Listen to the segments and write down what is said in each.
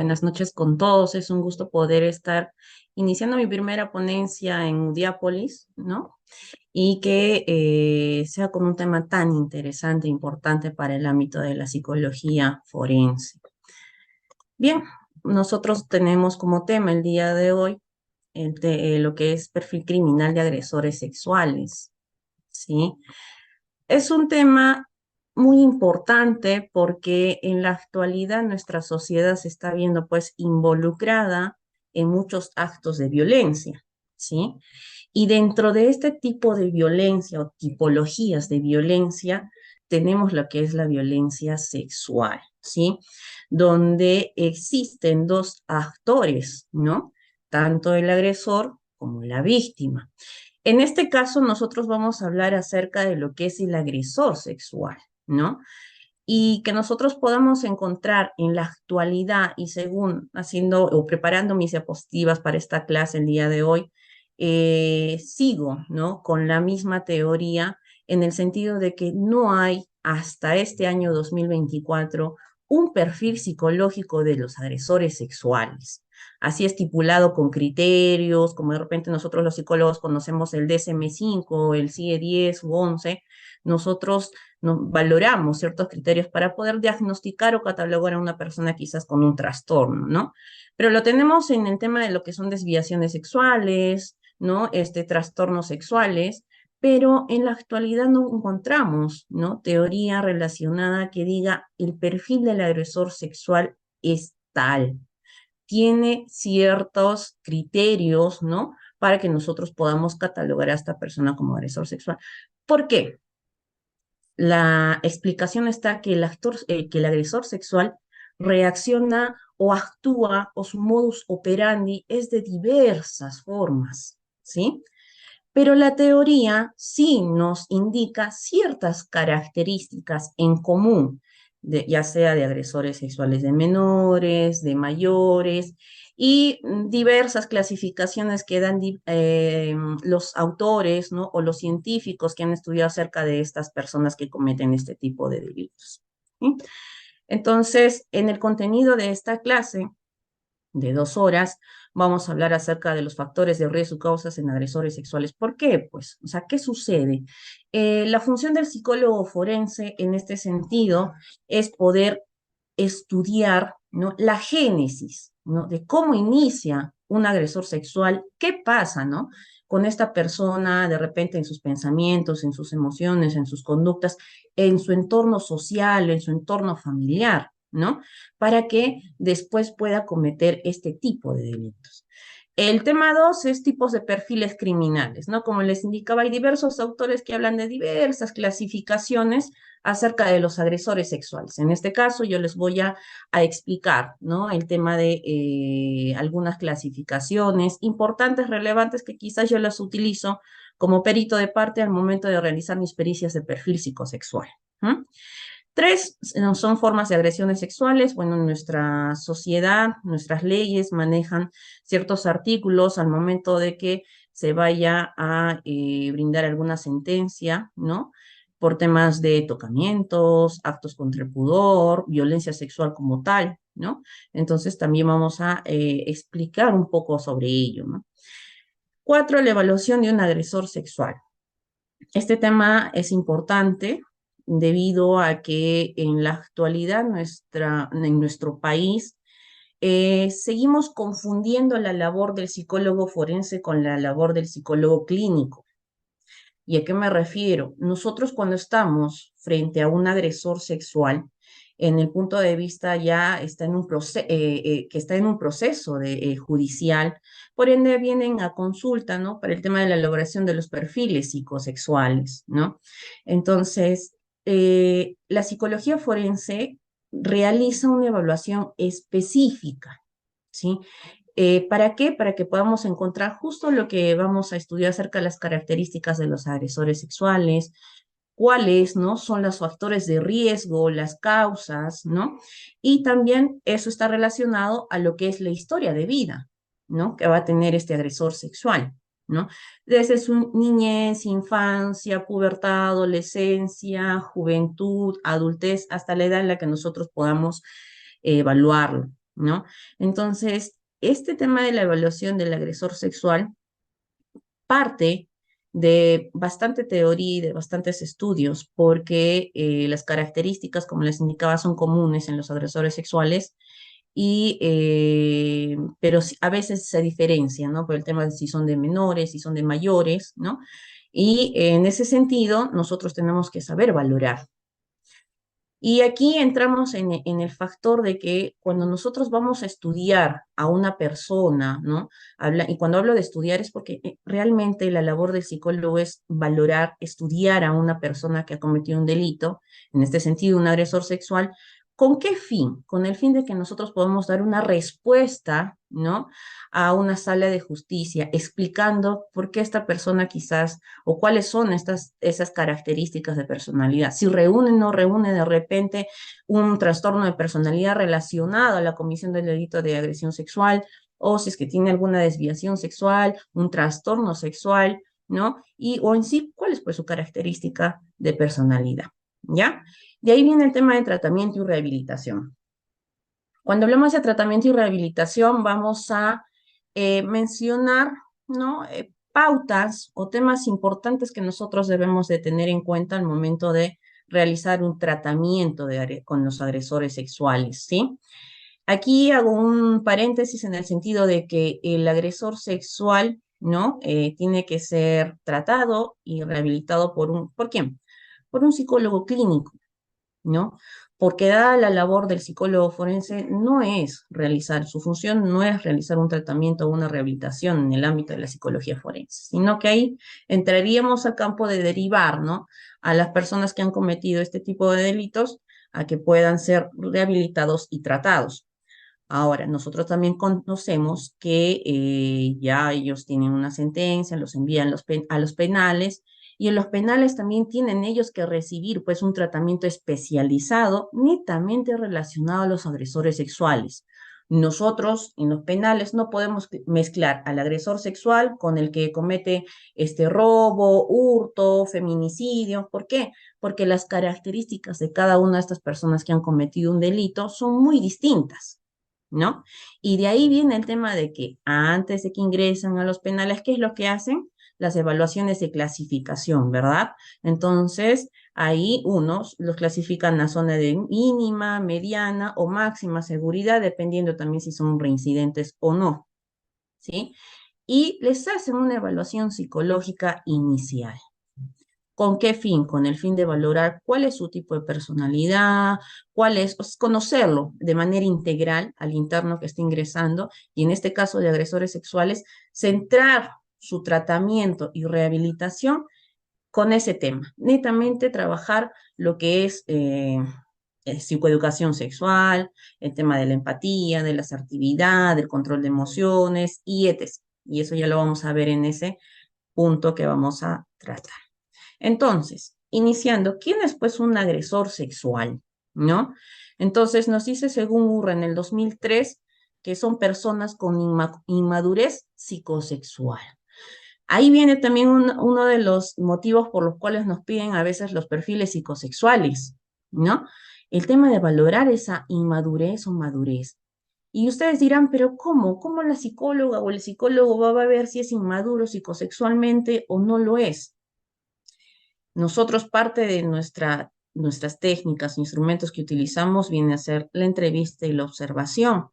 Buenas noches con todos. Es un gusto poder estar iniciando mi primera ponencia en Udiápolis, ¿no? Y que sea con un tema tan interesante e importante para el ámbito de la psicología forense. Bien, nosotros tenemos como tema el día de hoy lo que es perfil criminal de agresores sexuales, ¿sí? Es un tema muy importante porque en la actualidad nuestra sociedad se está viendo pues involucrada en muchos actos de violencia, ¿sí? Y dentro de este tipo de violencia o tipologías de violencia tenemos lo que es la violencia sexual, ¿sí? Donde existen dos actores, ¿no? Tanto el agresor como la víctima. En este caso, nosotros vamos a hablar acerca de lo que es el agresor sexual, ¿no? Y que nosotros podamos encontrar en la actualidad y según haciendo o preparando mis diapositivas para esta clase el día de hoy, sigo, ¿no? Con la misma teoría en el sentido de que no hay hasta este año 2024 un perfil psicológico de los agresores sexuales. Así estipulado con criterios, como de repente nosotros los psicólogos conocemos el DSM-5, el CIE-10 u 11, nosotros valoramos ciertos criterios para poder diagnosticar o catalogar a una persona quizás con un trastorno, ¿no? Pero lo tenemos en el tema de lo que son desviaciones sexuales, ¿no? Trastornos sexuales, pero en la actualidad no encontramos, ¿no? Teoría relacionada que diga el perfil del agresor sexual es tal, tiene ciertos criterios, ¿no? Para que nosotros podamos catalogar a esta persona como agresor sexual. ¿Por qué? La explicación está que el agresor sexual reacciona o actúa o su modus operandi es de diversas formas, ¿sí? Pero la teoría sí nos indica ciertas características en común, ya sea de agresores sexuales de menores, de mayores, y diversas clasificaciones que dan los autores, ¿no? O los científicos que han estudiado acerca de estas personas que cometen este tipo de delitos, ¿sí? Entonces, en el contenido de esta clase, de 2 horas, vamos a hablar acerca de los factores de riesgo y causas en agresores sexuales. ¿Por qué? Pues, o sea, ¿qué sucede? La función del psicólogo forense en este sentido es poder estudiar, ¿no? La génesis, ¿no? De cómo inicia un agresor sexual, qué pasa, ¿no? Con esta persona, de repente en sus pensamientos, en sus emociones, en sus conductas, en su entorno social, en su entorno familiar, ¿no? Para que después pueda cometer este tipo de delitos. El tema 2 es tipos de perfiles criminales, ¿no? Como les indicaba, hay diversos autores que hablan de diversas clasificaciones acerca de los agresores sexuales. En este caso, yo les voy a explicar, ¿no? El tema de algunas clasificaciones importantes, relevantes, que quizás yo las utilizo como perito de parte al momento de realizar mis pericias de perfil psicosexual. ¿Mm? 3 son formas de agresiones sexuales. Bueno, en nuestra sociedad, nuestras leyes manejan ciertos artículos al momento de que se vaya a brindar alguna sentencia, ¿no? Por temas de tocamientos, actos contra el pudor, violencia sexual como tal, ¿no? Entonces también vamos a explicar un poco sobre ello, ¿no? 4, la evaluación de un agresor sexual. Este tema es importante debido a que en la actualidad en nuestro país seguimos confundiendo la labor del psicólogo forense con la labor del psicólogo clínico. ¿Y a qué me refiero? Nosotros cuando estamos frente a un agresor sexual, en el punto de vista ya está en que está en un proceso judicial, por ende vienen a consulta, ¿no? Para el tema de la elaboración de los perfiles psicosexuales, ¿no? Entonces, la psicología forense realiza una evaluación específica, ¿sí? ¿Para qué? Para que podamos encontrar justo lo que vamos a estudiar acerca de las características de los agresores sexuales, cuáles, ¿no? Son los factores de riesgo, las causas, ¿no? Y también eso está relacionado a lo que es la historia de vida, ¿no? Que va a tener este agresor sexual, ¿no? Desde su niñez, infancia, pubertad, adolescencia, juventud, adultez, hasta la edad en la que nosotros podamos evaluarlo. ¿no? Entonces, este tema de la evaluación del agresor sexual parte de bastante teoría y de bastantes estudios, porque las características, como les indicaba, son comunes en los agresores sexuales, pero a veces se diferencian, ¿no? Por el tema de si son de menores, si son de mayores, ¿no? Y en ese sentido, nosotros tenemos que saber valorar. Y aquí entramos en el factor de que cuando nosotros vamos a estudiar a una persona, ¿no? Y cuando hablo de estudiar es porque realmente la labor del psicólogo es valorar, estudiar a una persona que ha cometido un delito, en este sentido un agresor sexual. ¿Con qué fin? Con el fin de que nosotros podamos dar una respuesta, ¿no? A una sala de justicia, explicando por qué esta persona quizás o cuáles son esas características de personalidad. Si reúne o no reúne de repente un trastorno de personalidad relacionado a la comisión del delito de agresión sexual, o si es que tiene alguna desviación sexual, un trastorno sexual, ¿no? O en sí, ¿cuál es pues su característica de personalidad? ¿Ya? De ahí viene el tema de tratamiento y rehabilitación. Cuando hablamos de tratamiento y rehabilitación, vamos a mencionar, ¿no? Pautas o temas importantes que nosotros debemos de tener en cuenta al momento de realizar un tratamiento con los agresores sexuales, ¿sí? Aquí hago un paréntesis en el sentido de que el agresor sexual, ¿no? Tiene que ser tratado y rehabilitado ¿por quién? Por un psicólogo clínico, ¿no? Porque dada la labor del psicólogo forense, su función no es realizar un tratamiento o una rehabilitación en el ámbito de la psicología forense, sino que ahí entraríamos al campo de derivar, ¿no? A las personas que han cometido este tipo de delitos a que puedan ser rehabilitados y tratados. Ahora, nosotros también conocemos que ya ellos tienen una sentencia, los envían a los penales, y en los penales también tienen ellos que recibir pues un tratamiento especializado netamente relacionado a los agresores sexuales. Nosotros en los penales no podemos mezclar al agresor sexual con el que comete este robo, hurto, feminicidio. ¿Por qué? Porque las características de cada una de estas personas que han cometido un delito son muy distintas, ¿no? Y de ahí viene el tema de que antes de que ingresan a los penales, ¿qué es lo que hacen? Las evaluaciones de clasificación, ¿verdad? Entonces, ahí unos los clasifican a zona de mínima, mediana o máxima seguridad, dependiendo también si son reincidentes o no, ¿sí? Y les hacen una evaluación psicológica inicial. ¿Con qué fin? Con el fin de valorar cuál es su tipo de personalidad, conocerlo de manera integral al interno que está ingresando, y en este caso de agresores sexuales, centrar su tratamiento y rehabilitación con ese tema. Netamente trabajar lo que es psicoeducación sexual, el tema de la empatía, de la asertividad, del control de emociones y etc. Y eso ya lo vamos a ver en ese punto que vamos a tratar. Entonces, iniciando, ¿quién es pues un agresor sexual? ¿No? Entonces nos dice según URRA en el 2003 que son personas con inmadurez psicosexual. Ahí viene también uno de los motivos por los cuales nos piden a veces los perfiles psicosexuales, ¿no? El tema de valorar esa inmadurez o madurez. Y ustedes dirán, pero ¿cómo? ¿Cómo la psicóloga o el psicólogo va a ver si es inmaduro psicosexualmente o no lo es? Nosotros parte de nuestras técnicas, instrumentos que utilizamos viene a ser la entrevista y la observación.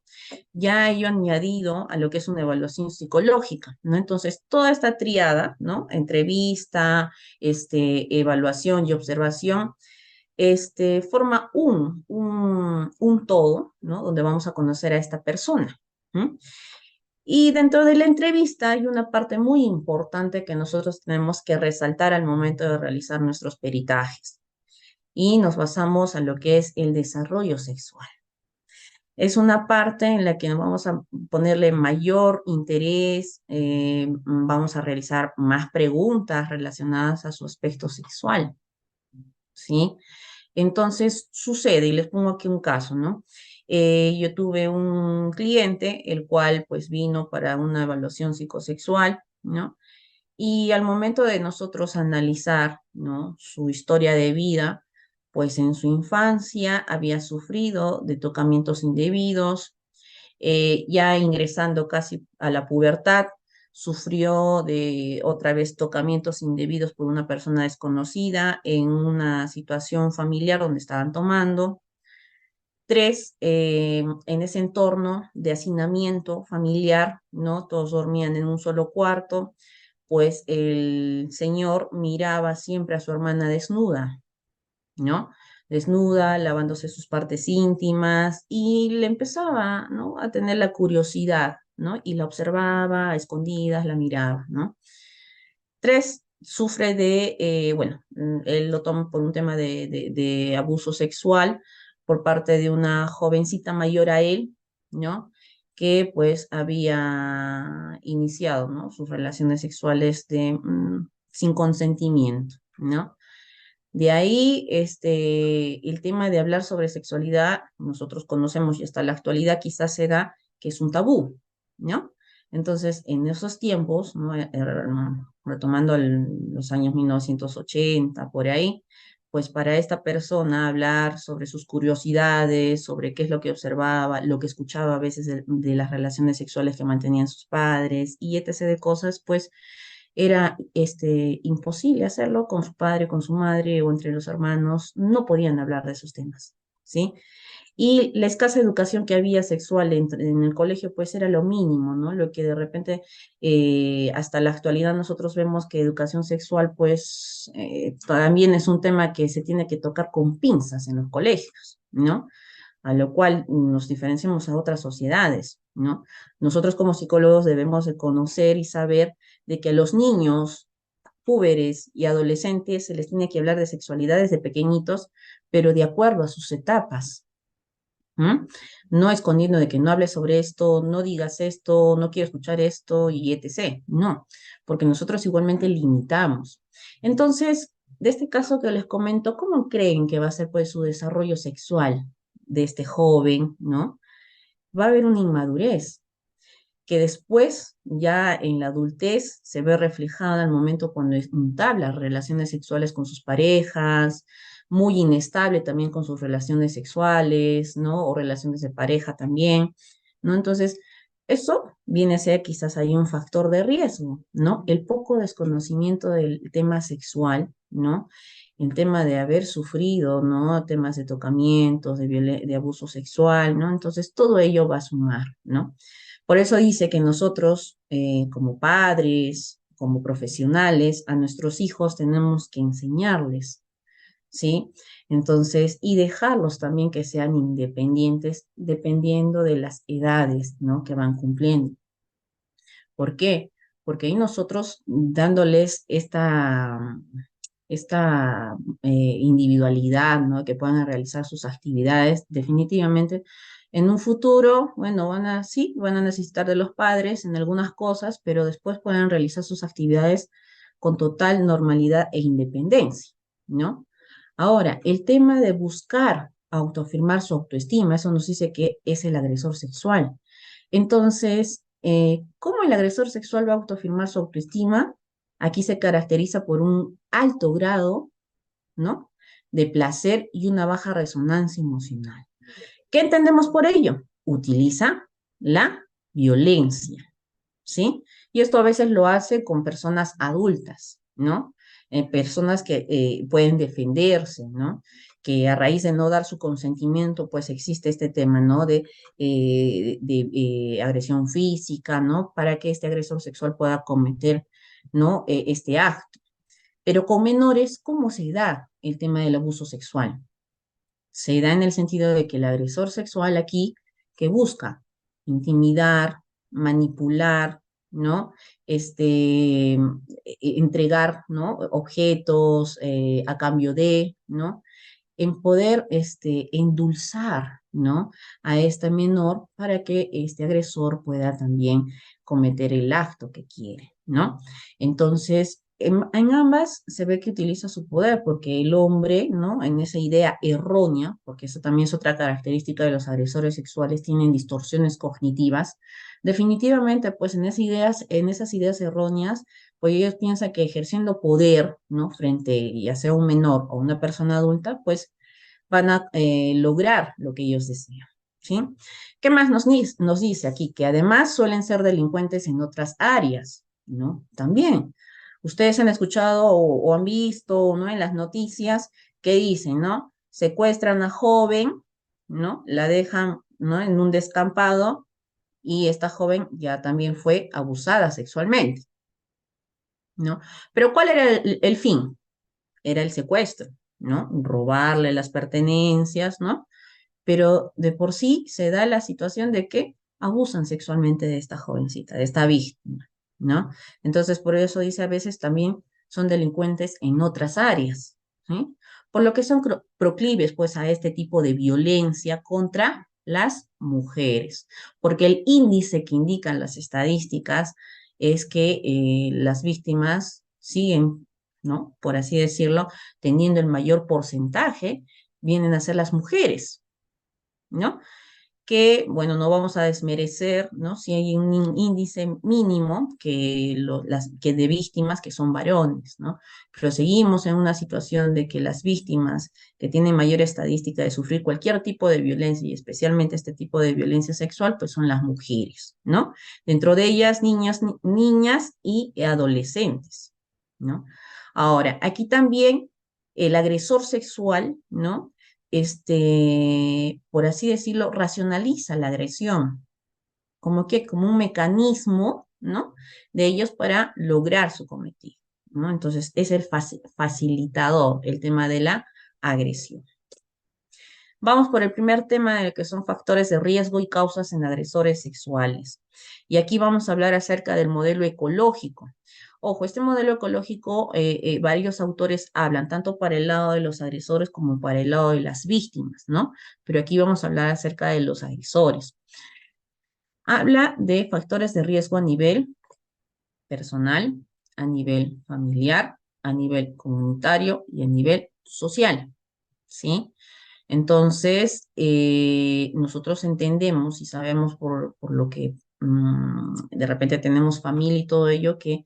Ya ello añadido a lo que es una evaluación psicológica, ¿no? Entonces, toda esta triada, ¿no? Entrevista, evaluación y observación, forma un todo, ¿no? Donde vamos a conocer a esta persona. ¿Mm? Y dentro de la entrevista hay una parte muy importante que nosotros tenemos que resaltar al momento de realizar nuestros peritajes. Y nos basamos a lo que es el desarrollo sexual. Es una parte en la que vamos a ponerle mayor interés, vamos a realizar más preguntas relacionadas a su aspecto sexual, ¿sí? Entonces sucede, y les pongo aquí un caso, ¿no? Yo tuve un cliente, el cual pues vino para una evaluación psicosexual, ¿no? Y al momento de nosotros analizar, ¿no? Su historia de vida, pues en su infancia había sufrido de tocamientos indebidos, Ya ingresando casi a la pubertad, sufrió de otra vez tocamientos indebidos por una persona desconocida en una situación familiar donde estaban tomando. Tres, en ese entorno de hacinamiento familiar, ¿no? Todos dormían en un solo cuarto, pues el señor miraba siempre a su hermana desnuda, ¿no? Desnuda, lavándose sus partes íntimas y le empezaba, ¿no? A tener la curiosidad, ¿no? Y la observaba a escondidas, la miraba, ¿no? Tres, sufre de, bueno, él lo toma por un tema de abuso sexual por parte de una jovencita mayor a él, ¿no? Que pues había iniciado, ¿no? Sus relaciones sexuales sin consentimiento, ¿no? De ahí, el tema de hablar sobre sexualidad, nosotros conocemos y hasta la actualidad quizás se da que es un tabú, ¿no? Entonces, en esos tiempos, ¿no? Retomando los años 1980, por ahí, pues para esta persona hablar sobre sus curiosidades, sobre qué es lo que observaba, lo que escuchaba a veces de las relaciones sexuales que mantenían sus padres y etc. de cosas, pues era imposible hacerlo con su padre, con su madre o entre los hermanos, no podían hablar de esos temas, ¿sí? Y la escasa educación que había sexual en el colegio, pues era lo mínimo, ¿no? Lo que de repente, hasta la actualidad nosotros vemos que educación sexual, pues también es un tema que se tiene que tocar con pinzas en los colegios, ¿no? A lo cual nos diferenciamos a otras sociedades, ¿no? Nosotros como psicólogos debemos de conocer y saber de que a los niños, púberes y adolescentes se les tiene que hablar de sexualidad desde pequeñitos, pero de acuerdo a sus etapas. ¿M? No escondiendo de que no hables sobre esto, no digas esto, no quiero escuchar esto y etc. No, porque nosotros igualmente limitamos. Entonces, de este caso que les comento, ¿cómo creen que va a ser pues su desarrollo sexual de este joven, ¿no? Va a haber una inmadurez que después, ya en la adultez, se ve reflejada al momento cuando entabla relaciones sexuales con sus parejas, muy inestable también con sus relaciones sexuales, ¿no? O relaciones de pareja también, ¿no? Entonces, eso viene a ser quizás ahí un factor de riesgo, ¿no? El poco desconocimiento del tema sexual, ¿no? El tema de haber sufrido, ¿no? Temas de tocamientos, de abuso sexual, ¿no? Entonces, todo ello va a sumar, ¿no? Por eso dice que nosotros, como padres, como profesionales, a nuestros hijos tenemos que enseñarles, ¿sí? Entonces, y dejarlos también que sean independientes dependiendo de las edades, ¿no? Que van cumpliendo. ¿Por qué? Porque ahí nosotros dándoles esta individualidad, ¿no? Que puedan realizar sus actividades, definitivamente en un futuro, bueno, sí, van a necesitar de los padres en algunas cosas, pero después pueden realizar sus actividades con total normalidad e independencia, ¿no? Ahora, el tema de buscar autoafirmar su autoestima, eso nos dice que es el agresor sexual. Entonces, ¿cómo el agresor sexual va a autoafirmar su autoestima? Aquí se caracteriza por un alto grado, ¿no? De placer y una baja resonancia emocional. ¿Qué entendemos por ello? Utiliza la violencia, ¿sí? Y esto a veces lo hace con personas adultas, ¿no? Personas que pueden defenderse, ¿no? Que a raíz de no dar su consentimiento, pues existe este tema, ¿no? De agresión física, ¿no? Para que este agresor sexual pueda cometer, ¿no? Este acto. Pero con menores, ¿cómo se da el tema del abuso sexual? Se da en el sentido de que el agresor sexual aquí, que busca intimidar, manipular, ¿no? Entregar, ¿no? Objetos a cambio de, ¿no? En poder endulzar, ¿no? A este menor para que este agresor pueda también cometer el acto que quiere, ¿no? Entonces, en ambas se ve que utiliza su poder porque el hombre, ¿no? En esa idea errónea, porque eso también es otra característica de los agresores sexuales, tienen distorsiones cognitivas. Definitivamente, pues en esas ideas erróneas, pues ellos piensan que ejerciendo poder, ¿no? Frente ya sea un menor o una persona adulta, pues van a lograr lo que ellos desean, ¿sí? ¿Qué más nos dice aquí? Que además suelen ser delincuentes en otras áreas, ¿no? También. Ustedes han escuchado o han visto, ¿no? En las noticias que dicen, ¿no? Secuestran a joven, ¿no? La dejan, ¿no? En un descampado y esta joven ya también fue abusada sexualmente, ¿no? Pero ¿cuál era el fin? Era el secuestro, ¿no? Robarle las pertenencias, ¿no? Pero de por sí se da la situación de que abusan sexualmente de esta jovencita, de esta víctima, ¿no? Entonces, por eso dice a veces también son delincuentes en otras áreas, ¿sí? Por lo que son proclives, pues, a este tipo de violencia contra las mujeres, porque el índice que indican las estadísticas es que las víctimas siguen, ¿no? Por así decirlo, teniendo el mayor porcentaje, vienen a ser las mujeres, ¿no? Que, bueno, no vamos a desmerecer, ¿no? Si hay un índice mínimo que de víctimas que son varones, ¿no? Pero seguimos en una situación de que las víctimas que tienen mayor estadística de sufrir cualquier tipo de violencia y especialmente este tipo de violencia sexual, pues son las mujeres, ¿no? Dentro de ellas, niñas y adolescentes, ¿no? Ahora, aquí también el agresor sexual, ¿no? Por así decirlo, racionaliza la agresión, como que como un mecanismo, ¿no? De ellos para lograr su cometido, ¿no? Entonces, es el facilitador, el tema de la agresión. Vamos por el primer tema, que son factores de riesgo y causas en agresores sexuales. Y aquí vamos a hablar acerca del modelo ecológico. Ojo, este modelo ecológico, varios autores hablan, tanto para el lado de los agresores como para el lado de las víctimas, ¿no? Pero aquí vamos a hablar acerca de los agresores. Habla de factores de riesgo a nivel personal, a nivel familiar, a nivel comunitario y a nivel social, ¿sí? Entonces, nosotros entendemos y sabemos por lo que de repente tenemos familia y todo ello, que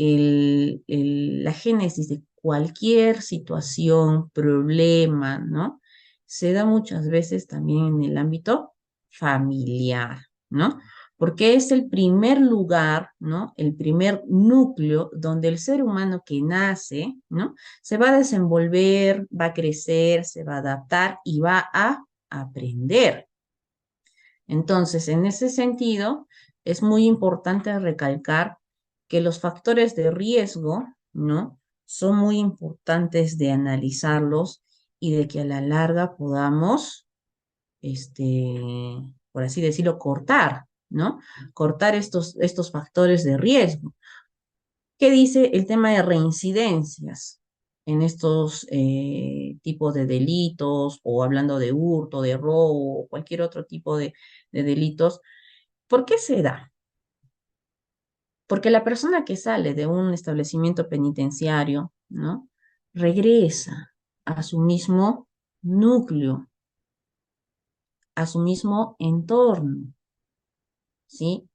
la génesis de cualquier situación, problema, ¿no? Se da muchas veces también en el ámbito familiar, ¿no? Porque es el primer lugar, ¿no? El primer núcleo donde el ser humano que nace, ¿no? Se va a desenvolver, va a crecer, se va a adaptar y va a aprender. Entonces, en ese sentido, es muy importante recalcar que los factores de riesgo, ¿no? Son muy importantes de analizarlos y de que a la larga podamos, este, por así decirlo, cortar, ¿no? Cortar estos factores de riesgo. ¿Qué dice el tema de reincidencias en estos tipos de delitos o hablando de hurto, de robo o cualquier otro tipo de delitos? ¿Por qué se da? Porque la persona que sale de un establecimiento penitenciario, ¿no? Regresa a su mismo núcleo, a su mismo entorno, ¿sí?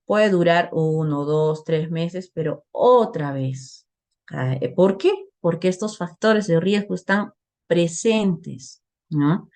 Puede durar 1, 2, 3 meses, pero otra vez cae. ¿Por qué? Porque estos factores de riesgo están presentes, ¿no?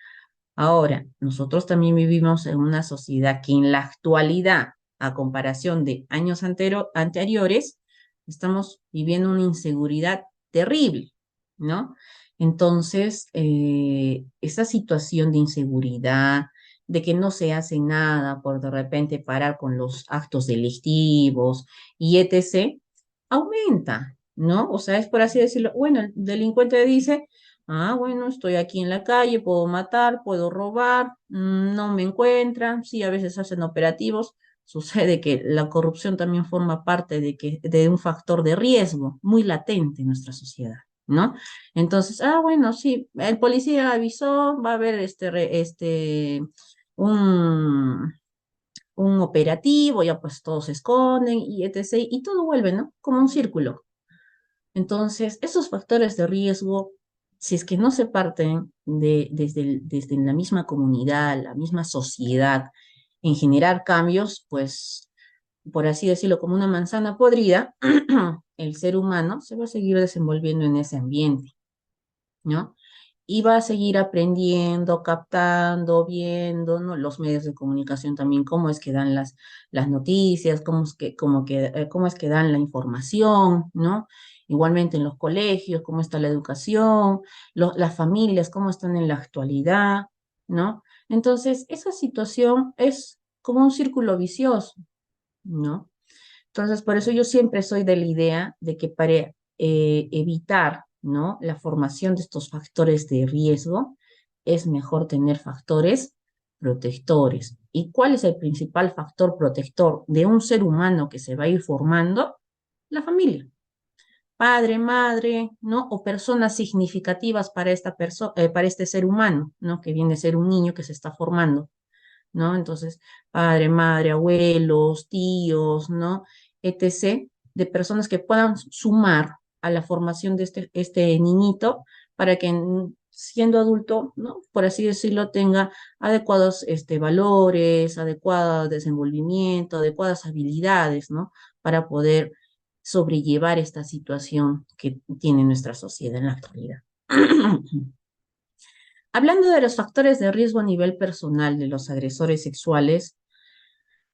Ahora, nosotros también vivimos en una sociedad que en la actualidad, a comparación de años anteriores, estamos viviendo una inseguridad terrible, ¿no? Entonces, esa situación de inseguridad, de que no se hace nada por de repente parar con los actos delictivos y etc., aumenta, ¿no? O sea, es por así decirlo, bueno, el delincuente dice, ah, bueno, estoy aquí en la calle, puedo matar, puedo robar, no me encuentran, sí, a veces hacen operativos. Sucede que la corrupción también forma parte de un factor de riesgo muy latente en nuestra sociedad, ¿no? Entonces, ah, bueno, sí, el policía avisó, va a haber un, un operativo, ya pues todos se esconden y etc. Y todo vuelve, ¿no? Como un círculo. Entonces, esos factores de riesgo, si es que no se parten desde la misma comunidad, la misma sociedad, en generar cambios, pues, por así decirlo, como una manzana podrida, el ser humano se va a seguir desenvolviendo en ese ambiente, ¿no? y va a seguir aprendiendo, captando, viendo, ¿no? Los medios de comunicación también, cómo es que dan las noticias, cómo es que dan la información, ¿no? Igualmente en los colegios, cómo está la educación, las familias, cómo están en la actualidad, ¿no? Entonces, esa situación es como un círculo vicioso, ¿no? Entonces, por eso yo siempre soy de la idea de que para evitar, ¿no? La formación de estos factores de riesgo, es mejor tener factores protectores. ¿Y cuál es el principal factor protector de un ser humano que se va a ir formando? La familia. Padre, madre, ¿no? O personas significativas para para este ser humano, ¿no? Que viene a ser un niño que se está formando. ¿No? Entonces, padre, madre, abuelos, tíos, ¿no? Etc., de personas que puedan sumar a la formación de este niñito para que siendo adulto, ¿no? Por así decirlo, tenga adecuados valores, adecuado desenvolvimiento, adecuadas habilidades, ¿no? Para poder sobrellevar esta situación que tiene nuestra sociedad en la actualidad. Hablando de los factores de riesgo a nivel personal de los agresores sexuales,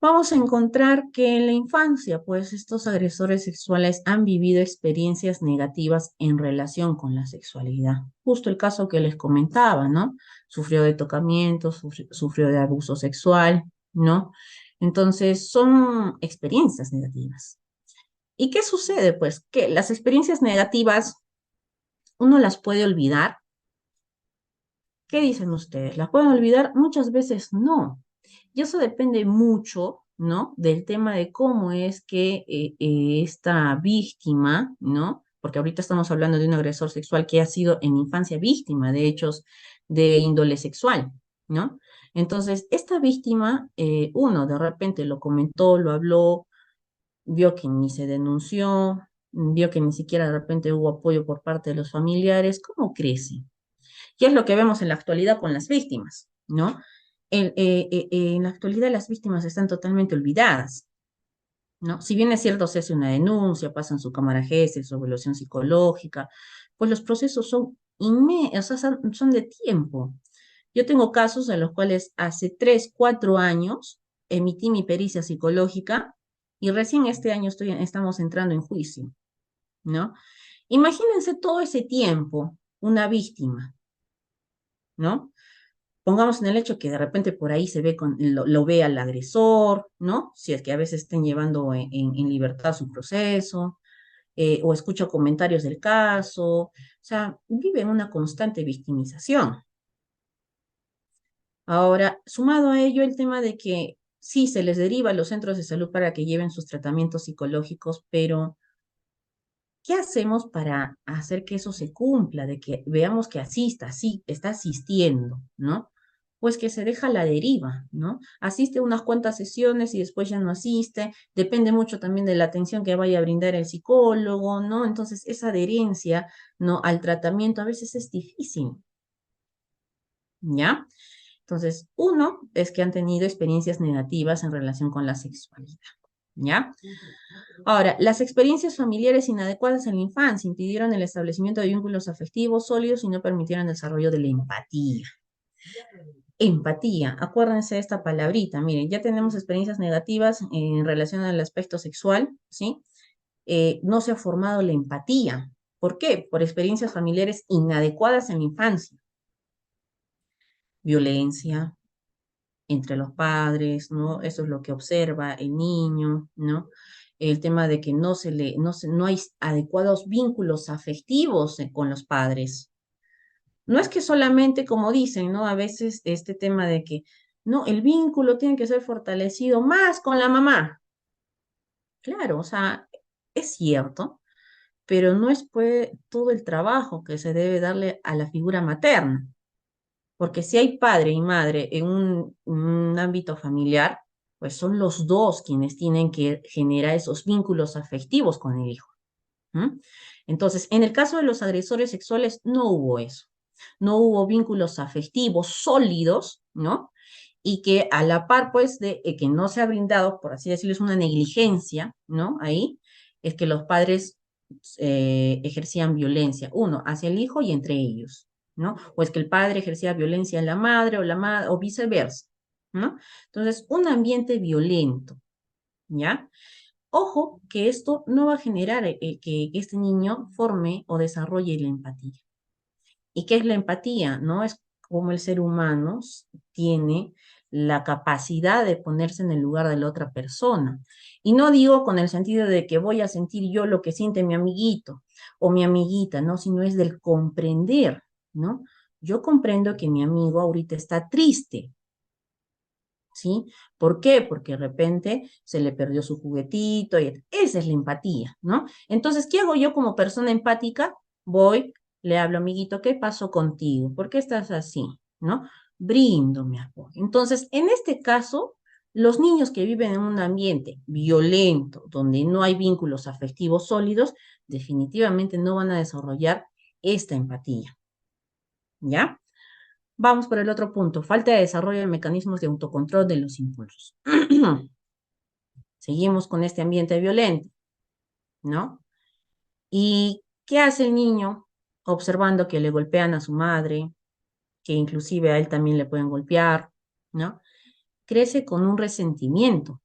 vamos a encontrar que en la infancia, pues estos agresores sexuales han vivido experiencias negativas en relación con la sexualidad. Justo el caso que les comentaba, ¿no? Sufrió de tocamiento, sufrió de abuso sexual, ¿no? Entonces, son experiencias negativas. ¿Y qué sucede? Pues que las experiencias negativas uno las puede olvidar. ¿Qué dicen ustedes? ¿Las pueden olvidar? Muchas veces no. Y eso depende mucho, ¿no? Del tema de cómo es que esta víctima, ¿no? Porque ahorita estamos hablando de un agresor sexual que ha sido en infancia víctima de hechos de índole sexual, ¿no? Entonces, esta víctima, uno de repente lo comentó, lo habló, vio que ni se denunció, vio que ni siquiera de repente hubo apoyo por parte de los familiares. ¿Cómo crece? Y es lo que vemos en la actualidad con las víctimas, ¿no? En la actualidad las víctimas están totalmente olvidadas, ¿no? Si bien es cierto, se hace una denuncia, pasan su cámara GESEL, su evaluación psicológica, pues los procesos son inmensos, o sea, son de tiempo. Yo tengo casos en los cuales hace 3, 4 años emití mi pericia psicológica y recién este año estamos entrando en juicio, ¿no? Imagínense todo ese tiempo, una víctima, ¿no? Pongamos en el hecho que de repente por ahí se ve lo ve al agresor, ¿no? Si es que a veces estén llevando en libertad su proceso, o escucha comentarios del caso, o sea, vive en una constante victimización. Ahora, sumado a ello el tema de que sí se les deriva a los centros de salud para que lleven sus tratamientos psicológicos, pero ¿qué hacemos para hacer que eso se cumpla, de que veamos que asista, sí, está asistiendo, ¿no? Pues que se deja la deriva, ¿no? Asiste unas cuantas sesiones y después ya no asiste, depende mucho también de la atención que vaya a brindar el psicólogo, ¿no? Entonces, esa adherencia, ¿no? Al tratamiento a veces es difícil, ¿ya? Entonces, uno es que han tenido experiencias negativas en relación con la sexualidad, ¿ya? Ahora, las experiencias familiares inadecuadas en la infancia impidieron el establecimiento de vínculos afectivos sólidos y no permitieron el desarrollo de la empatía. Empatía, acuérdense de esta palabrita, miren, ya tenemos experiencias negativas en relación al aspecto sexual, ¿sí? No se ha formado la empatía. ¿Por qué? Por experiencias familiares inadecuadas en la infancia. Violencia entre los padres, ¿no? Eso es lo que observa el niño, ¿no? El tema de que no hay adecuados vínculos afectivos con los padres. No es que solamente, como dicen, ¿no? A veces este tema de que, no, el vínculo tiene que ser fortalecido más con la mamá. Claro, o sea, es cierto, pero no es pues todo el trabajo que se debe darle a la figura materna. Porque si hay padre y madre en un ámbito familiar, pues son los dos quienes tienen que generar esos vínculos afectivos con el hijo. ¿M? Entonces, en el caso de los agresores sexuales, no hubo eso. No hubo vínculos afectivos sólidos, ¿no? Y que a la par, pues, de que no se ha brindado, por así decirlo, es una negligencia, ¿no? Ahí, es que los padres ejercían violencia, uno, hacia el hijo y entre ellos, ¿no? O es que el padre ejercía violencia en la madre o la madre, o viceversa, ¿no? Entonces, un ambiente violento, ¿ya? Ojo que esto no va a generar que este niño forme o desarrolle la empatía. ¿Y qué es la empatía? ¿No? Es como el ser humano tiene la capacidad de ponerse en el lugar de la otra persona. Y no digo con el sentido de que voy a sentir yo lo que siente mi amiguito o mi amiguita, ¿no? Sino es del comprender, ¿no? Yo comprendo que mi amigo ahorita está triste, ¿sí? ¿Por qué? Porque de repente se le perdió su juguetito y esa es la empatía, ¿no? Entonces, ¿qué hago yo como persona empática? Voy, le hablo, amiguito, ¿qué pasó contigo? ¿Por qué estás así? ¿No? Brindo mi apoyo. Entonces, en este caso, los niños que viven en un ambiente violento, donde no hay vínculos afectivos sólidos, definitivamente no van a desarrollar esta empatía, ¿ya? Vamos por el otro punto, falta de desarrollo de mecanismos de autocontrol de los impulsos. Seguimos con este ambiente violento, ¿no? ¿Y qué hace el niño observando que le golpean a su madre, que inclusive a él también le pueden golpear, ¿no? Crece con un resentimiento.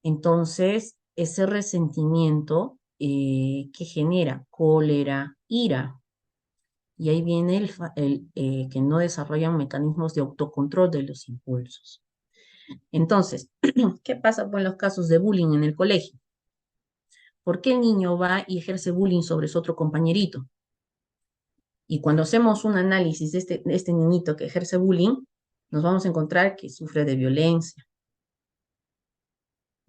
Entonces, ese resentimiento que genera cólera, ira, y ahí viene que no desarrollan mecanismos de autocontrol de los impulsos. Entonces, ¿qué pasa con los casos de bullying en el colegio? ¿Por qué el niño va y ejerce bullying sobre su otro compañerito? Y cuando hacemos un análisis de este niñito que ejerce bullying, nos vamos a encontrar que sufre de violencia,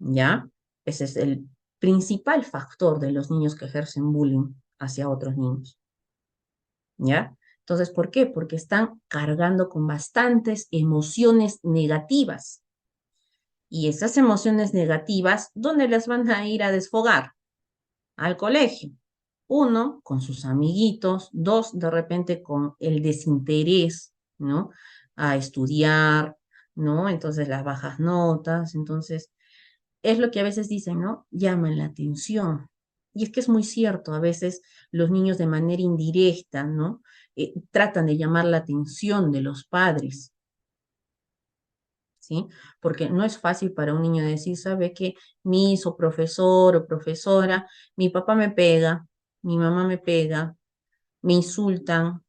¿ya? Ese es el principal factor de los niños que ejercen bullying hacia otros niños, ¿ya? Entonces, ¿por qué? Porque están cargando con bastantes emociones negativas. Y esas emociones negativas, ¿dónde las van a ir a desfogar? Al colegio. Uno, con sus amiguitos. Dos, de repente con el desinterés, ¿no? A estudiar, ¿no? Entonces las bajas notas. Entonces, es lo que a veces dicen, ¿no? Llaman la atención. Y es que es muy cierto, a veces los niños de manera indirecta, ¿no? Tratan de llamar la atención de los padres. ¿Sí? Porque no es fácil para un niño decir, sabe que mis o profesor o profesora, mi papá me pega, mi mamá me pega, me insultan,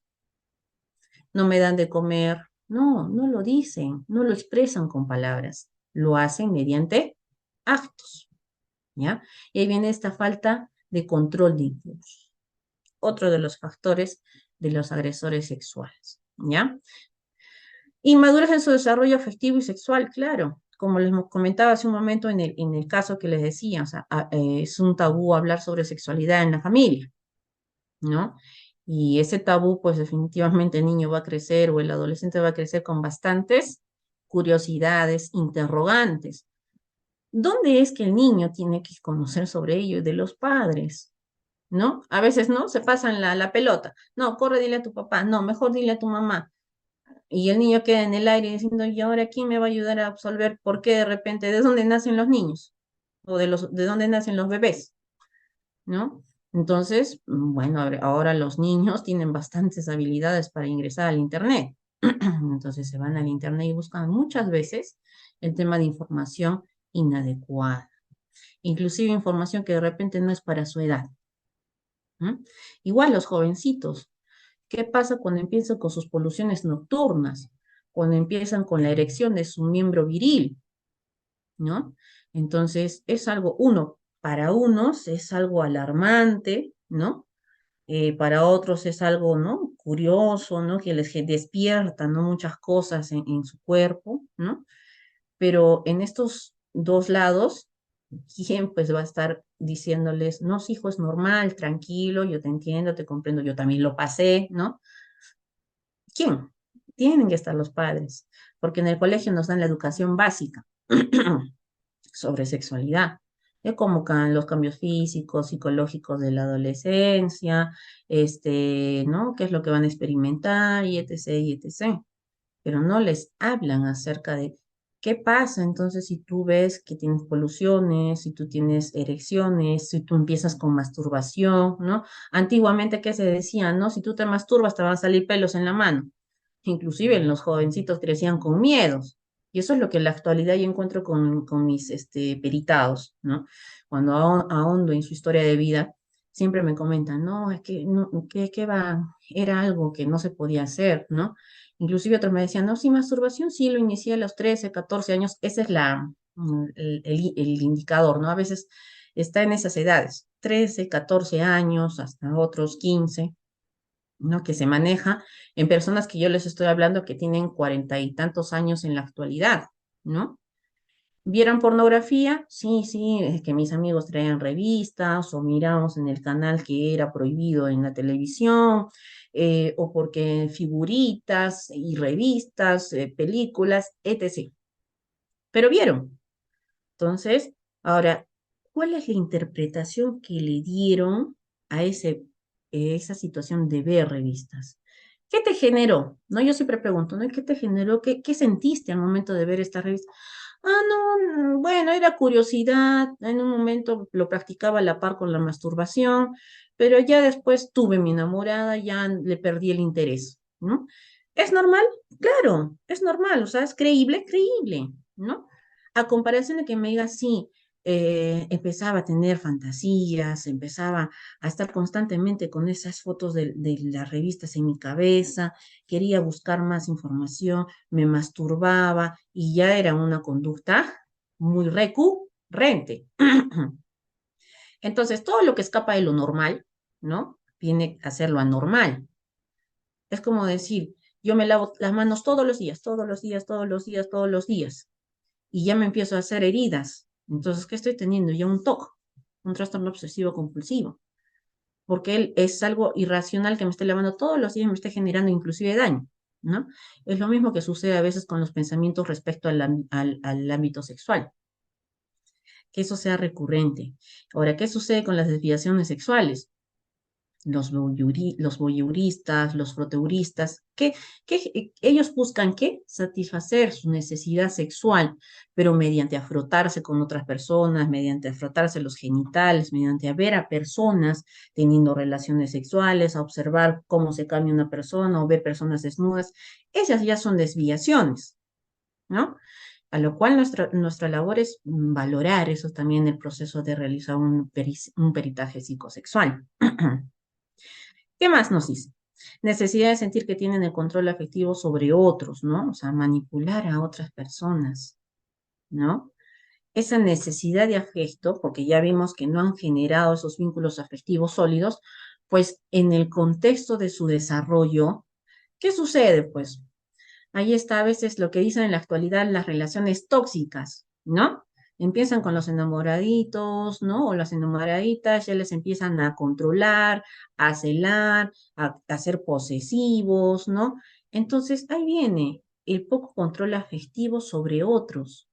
no me dan de comer. No, no lo dicen, no lo expresan con palabras, lo hacen mediante actos, ¿ya? Y ahí viene esta falta de control de impulsos. Otro de los factores de los agresores sexuales, ¿ya? Inmadurez en su desarrollo afectivo y sexual, claro. Como les comentaba hace un momento en el caso que les decía, o sea, es un tabú hablar sobre sexualidad en la familia, ¿no? Y ese tabú, pues definitivamente el niño va a crecer o el adolescente va a crecer con bastantes curiosidades, interrogantes. ¿Dónde es que el niño tiene que conocer sobre ello? De los padres, ¿no? A veces, ¿no? Se pasan la pelota. No, corre, dile a tu papá. No, mejor dile a tu mamá. Y el niño queda en el aire diciendo, ¿y ahora quién me va a ayudar a absolver por qué de repente, de dónde nacen los niños? O de dónde nacen los bebés, ¿no? Entonces, bueno, ahora los niños tienen bastantes habilidades para ingresar al Internet. Entonces se van al Internet y buscan muchas veces el tema de información inadecuada, inclusive información que de repente no es para su edad. ¿Mm? Igual los jovencitos, ¿qué pasa cuando empiezan con sus poluciones nocturnas? Cuando empiezan con la erección de su miembro viril, ¿no? Entonces, es algo, para unos es algo alarmante, ¿no? Para otros es algo, ¿no? Curioso, ¿no? Que les despierta, ¿no? Muchas cosas en su cuerpo, ¿no? Pero en estos dos lados, ¿quién pues va a estar diciéndoles, no, sí, hijo, es normal, tranquilo, yo te entiendo, te comprendo, yo también lo pasé, ¿no? ¿Quién? Tienen que estar los padres, porque en el colegio nos dan la educación básica sobre sexualidad, de cómo los cambios físicos, psicológicos de la adolescencia, ¿no? ¿Qué es lo que van a experimentar? Y etc., y etc. Pero no les hablan acerca de ¿Qué pasa entonces si tú ves que tienes poluciones, si tú tienes erecciones, si tú empiezas con masturbación, ¿no? Antiguamente, ¿qué se decía, no? Si tú te masturbas, te van a salir pelos en la mano. Inclusive los jovencitos crecían con miedos. Y eso es lo que en la actualidad yo encuentro con mis peritados, ¿no? Cuando ahondo en su historia de vida, siempre me comentan, no, es que, no, que va, era algo que no se podía hacer, ¿no? Inclusive otros me decían, no, sí, masturbación sí lo inicié a los 13, 14 años, ese es el indicador, ¿no? A veces está en esas edades, 13, 14 años, hasta otros 15, ¿no? Que se maneja en personas que yo les estoy hablando que tienen 40 y tantos años en la actualidad, ¿no? ¿Vieron pornografía? Sí, sí, es que mis amigos traían revistas o miramos en el canal que era prohibido en la televisión, o porque figuritas y revistas, películas, etc. Pero vieron. Entonces, ahora, ¿cuál es la interpretación que le dieron a esa situación de ver revistas? ¿Qué te generó? No, yo siempre pregunto, ¿no? ¿Qué te generó? ¿Qué sentiste al momento de ver esta revista? Ah, no, bueno, era curiosidad. En un momento lo practicaba a la par con la masturbación, pero ya después tuve mi enamorada, ya le perdí el interés, ¿no? ¿Es normal? Claro, es normal, o sea, es creíble, creíble, ¿no? A comparación de que me diga, sí, empezaba a tener fantasías, empezaba a estar constantemente con esas fotos de las revistas en mi cabeza, quería buscar más información, me masturbaba y ya era una conducta muy recurrente. Entonces, todo lo que escapa de lo normal, ¿no? Viene a ser lo anormal. Es como decir, yo me lavo las manos todos los días, todos los días, todos los días, todos los días y ya me empiezo a hacer heridas. Entonces, ¿qué estoy teniendo? Ya un TOC, un trastorno obsesivo compulsivo, porque él es algo irracional que me esté lavando todos los días y me esté generando inclusive daño, ¿no? Es lo mismo que sucede a veces con los pensamientos respecto al ámbito sexual, que eso sea recurrente. Ahora, ¿qué sucede con las desviaciones sexuales? Los voyeuristas, los proteuristas, que ellos buscan qué? Satisfacer su necesidad sexual, pero mediante a frotarse con otras personas, mediante a frotarse los genitales, mediante a ver a personas teniendo relaciones sexuales, a observar cómo se cambia una persona o ver personas desnudas. Esas ya son desviaciones, ¿no? A lo cual nuestra labor es valorar eso también en el proceso de realizar un peritaje psicosexual. ¿Qué más nos dice? Necesidad de sentir que tienen el control afectivo sobre otros, ¿no? O sea, manipular a otras personas, ¿no? Esa necesidad de afecto, porque ya vimos que no han generado esos vínculos afectivos sólidos, pues en el contexto de su desarrollo, ¿qué sucede? Pues ahí está a veces lo que dicen en la actualidad las relaciones tóxicas, ¿no? Empiezan con los enamoraditos, ¿no? O las enamoraditas ya les empiezan a controlar, a celar, a ser posesivos, ¿no? Entonces ahí viene el poco control afectivo sobre otros,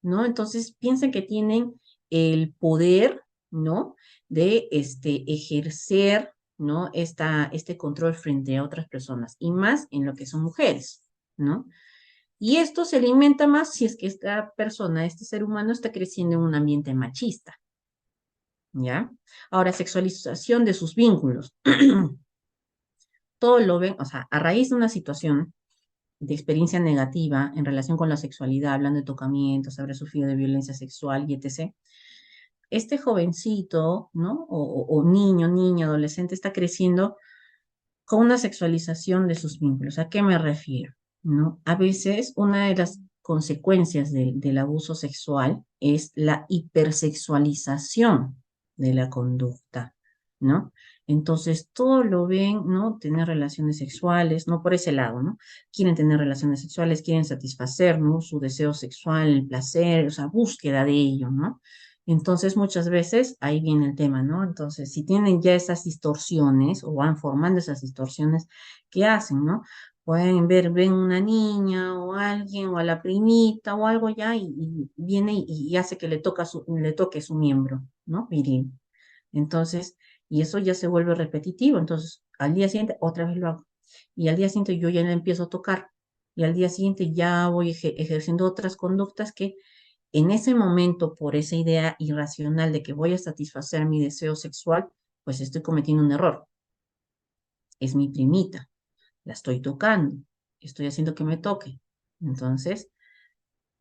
¿no? Entonces piensan que tienen el poder, ¿no? De ejercer, ¿no? Este control frente a otras personas y más en lo que son mujeres, ¿no? Y esto se alimenta más si es que esta persona, este ser humano, está creciendo en un ambiente machista, ¿ya? Ahora, sexualización de sus vínculos. Todo lo ven, o sea, a raíz de una situación de experiencia negativa en relación con la sexualidad, hablando de tocamientos, haber sufrido de violencia sexual y etc. Este jovencito, ¿no? O niño, niña, adolescente está creciendo con una sexualización de sus vínculos. ¿A qué me refiero? ¿No? A veces una de las consecuencias del abuso sexual es la hipersexualización de la conducta, ¿no? Entonces, todo lo ven, ¿no? Tener relaciones sexuales, ¿no? Por ese lado, ¿no? Quieren tener relaciones sexuales, quieren satisfacer, ¿no? Su deseo sexual, el placer, o sea, búsqueda de ello, ¿no? Entonces, muchas veces ahí viene el tema, ¿no? Entonces, si tienen ya esas distorsiones o van formando esas distorsiones, ¿qué hacen, no? Pueden ver, ven una niña o alguien o a la primita o algo ya y viene y hace que le toque su miembro, ¿no? Viril. Entonces, y eso ya se vuelve repetitivo. Entonces, al día siguiente, otra vez lo hago. Y al día siguiente yo ya le empiezo a tocar. y al día siguiente ya voy ejerciendo otras conductas que en ese momento, por esa idea irracional de que voy a satisfacer mi deseo sexual, pues estoy cometiendo un error. Es mi primita, la estoy tocando, estoy haciendo que me toque. Entonces,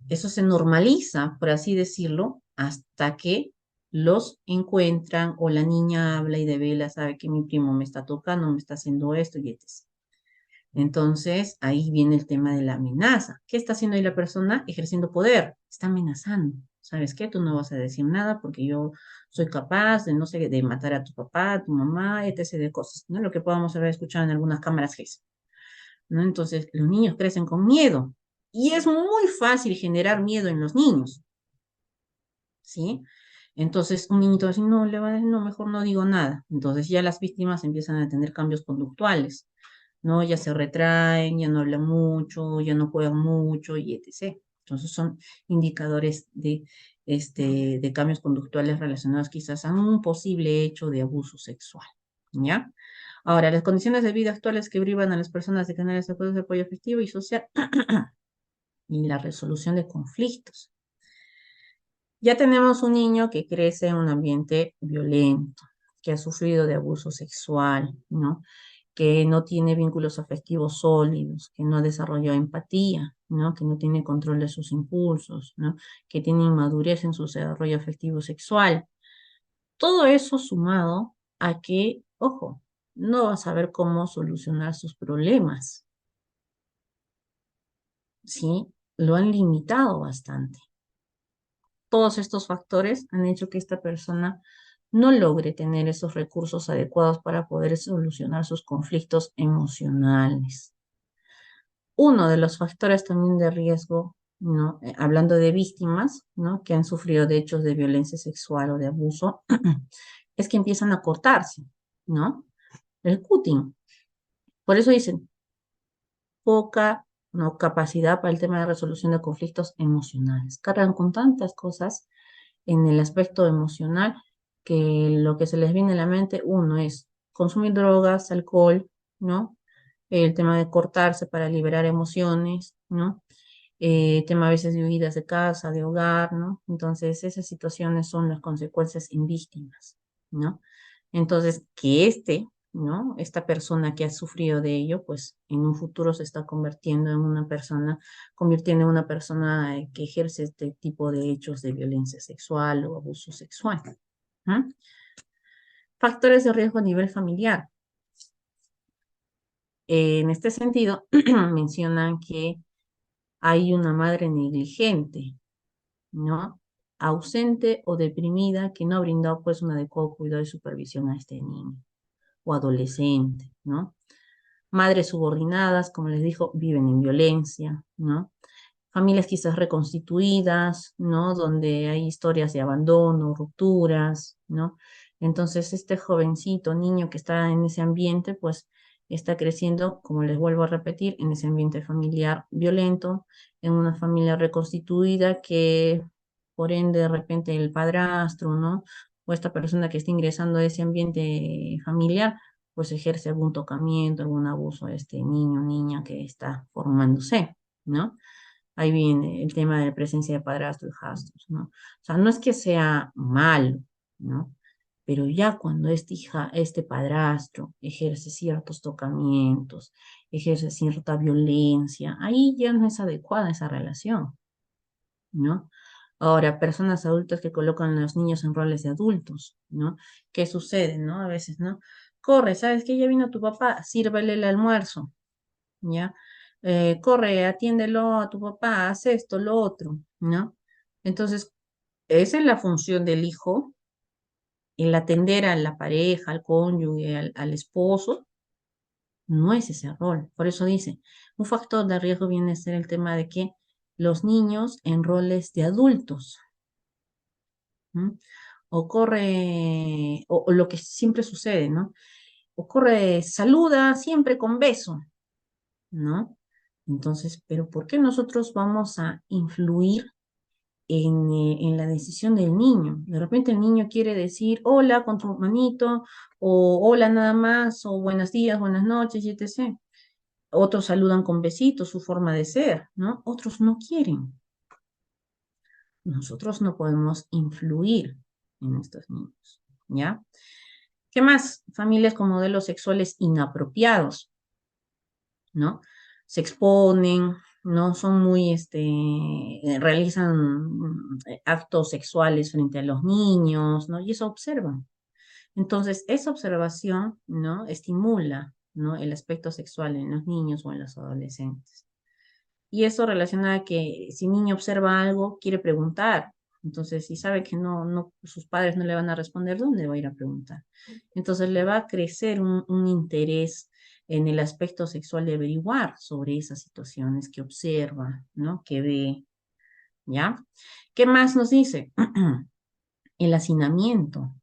eso se normaliza, por así decirlo, hasta que los encuentran o la niña habla y de vela sabe que mi primo me está tocando, me está haciendo esto y etc. Entonces, ahí viene el tema de la amenaza. ¿Qué está haciendo ahí la persona? Ejerciendo poder. Está amenazando. ¿Sabes qué? Tú no vas a decir nada porque yo soy capaz de, no sé, de matar a tu papá, a tu mamá, etc. de cosas, ¿no? Lo que podamos haber escuchado en algunas cámaras GES, ¿no? Entonces, los niños crecen con miedo. Y es muy fácil generar miedo en los niños, ¿sí? Entonces, un niñito va a decir, no, le va a decir, no, mejor no digo nada. Entonces, ya las víctimas empiezan a tener cambios conductuales, ¿no? Ya se retraen, ya no hablan mucho, ya no juegan mucho y etc. Entonces son indicadores de cambios conductuales relacionados quizás a un posible hecho de abuso sexual, ¿ya? Ahora, las condiciones de vida actuales que privan a las personas de canales de apoyo afectivo y social y la resolución de conflictos. Ya tenemos un niño que crece en un ambiente violento, que ha sufrido de abuso sexual, ¿no? Que no tiene vínculos afectivos sólidos, que no desarrolló empatía, ¿no? Que no tiene control de sus impulsos, ¿no? Que tiene inmadurez en su desarrollo afectivo sexual. Todo eso sumado a que, ojo, no va a saber cómo solucionar sus problemas, ¿sí? Lo han limitado bastante. Todos estos factores han hecho que esta persona no logre tener esos recursos adecuados para poder solucionar sus conflictos emocionales. Uno de los factores también de riesgo, ¿no? Hablando de víctimas, ¿no? Que han sufrido de hechos de violencia sexual o de abuso, es que empiezan a cortarse, ¿no? El cutting. Por eso dicen, poca, ¿no? capacidad para el tema de resolución de conflictos emocionales. Cargan con tantas cosas en el aspecto emocional que lo que se les viene a la mente, uno es consumir drogas, alcohol, ¿no? El tema de cortarse para liberar emociones, ¿no? Tema a veces de huidas de casa, de hogar, ¿no? Entonces, esas situaciones son las consecuencias en víctimas, ¿no? Entonces, que ¿no? Esta persona que ha sufrido de ello, pues en un futuro se está convirtiendo en una persona, convirtiendo en una persona que ejerce este tipo de hechos de violencia sexual o abuso sexual. ¿Ah? Factores de riesgo a nivel familiar. En este sentido, mencionan que hay una madre negligente, ¿no? Ausente o deprimida que no ha brindado pues un adecuado cuidado y supervisión a este niño o adolescente, ¿no? Madres subordinadas, como les dijo, viven en violencia, ¿no? Familias quizás reconstituidas, ¿no? Donde hay historias de abandono, rupturas, ¿no? Entonces, este jovencito, niño que está en ese ambiente, pues está creciendo, como les vuelvo a repetir, en ese ambiente familiar violento, en una familia reconstituida que, por ende, de repente el padrastro, ¿no? O esta persona que está ingresando a ese ambiente familiar, pues ejerce algún tocamiento, algún abuso a este niño, niña que está formándose, ¿no? Ahí viene el tema de la presencia de padrastros y hijastros, ¿no? O sea, no es que sea malo, ¿no? Pero ya cuando este padrastro ejerce ciertos tocamientos, ejerce cierta violencia, ahí ya no es adecuada esa relación, ¿no? Ahora, personas adultas que colocan a los niños en roles de adultos, ¿no? ¿Qué sucede, no? A veces, ¿no? Corre, ¿sabes qué? Ya vino tu papá, sírvele el almuerzo, ¿ya? Corre, atiéndelo a tu papá, haz esto, lo otro, ¿no? Entonces, esa es la función del hijo, el atender a la pareja, al cónyuge, al esposo, no es ese rol. Por eso dice, un factor de riesgo viene a ser el tema de que los niños en roles de adultos, ¿no? O lo que siempre sucede, ¿no? Ocurre, saluda siempre con beso, ¿no? Entonces, pero ¿por qué nosotros vamos a influir en la decisión del niño? De repente el niño quiere decir hola con tu manito, o hola nada más, o buenos días, buenas noches, y etc. Otros saludan con besitos, su forma de ser, ¿no? Otros no quieren. Nosotros no podemos influir en estos niños, ¿ya? ¿Qué más? Familias con modelos sexuales inapropiados, ¿no? Se exponen, no son muy, realizan actos sexuales frente a los niños, ¿no? Y eso observan. Entonces, esa observación, ¿no? Estimula, ¿no? El aspecto sexual en los niños o en los adolescentes. Y eso relaciona a que si un niño observa algo, quiere preguntar. Entonces, si sabe que sus padres no le van a responder, ¿dónde va a ir a preguntar? Entonces, le va a crecer un interés en el aspecto sexual de averiguar sobre esas situaciones que observa, ¿no? Que ve, ¿ya? ¿Qué más nos dice? El hacinamiento,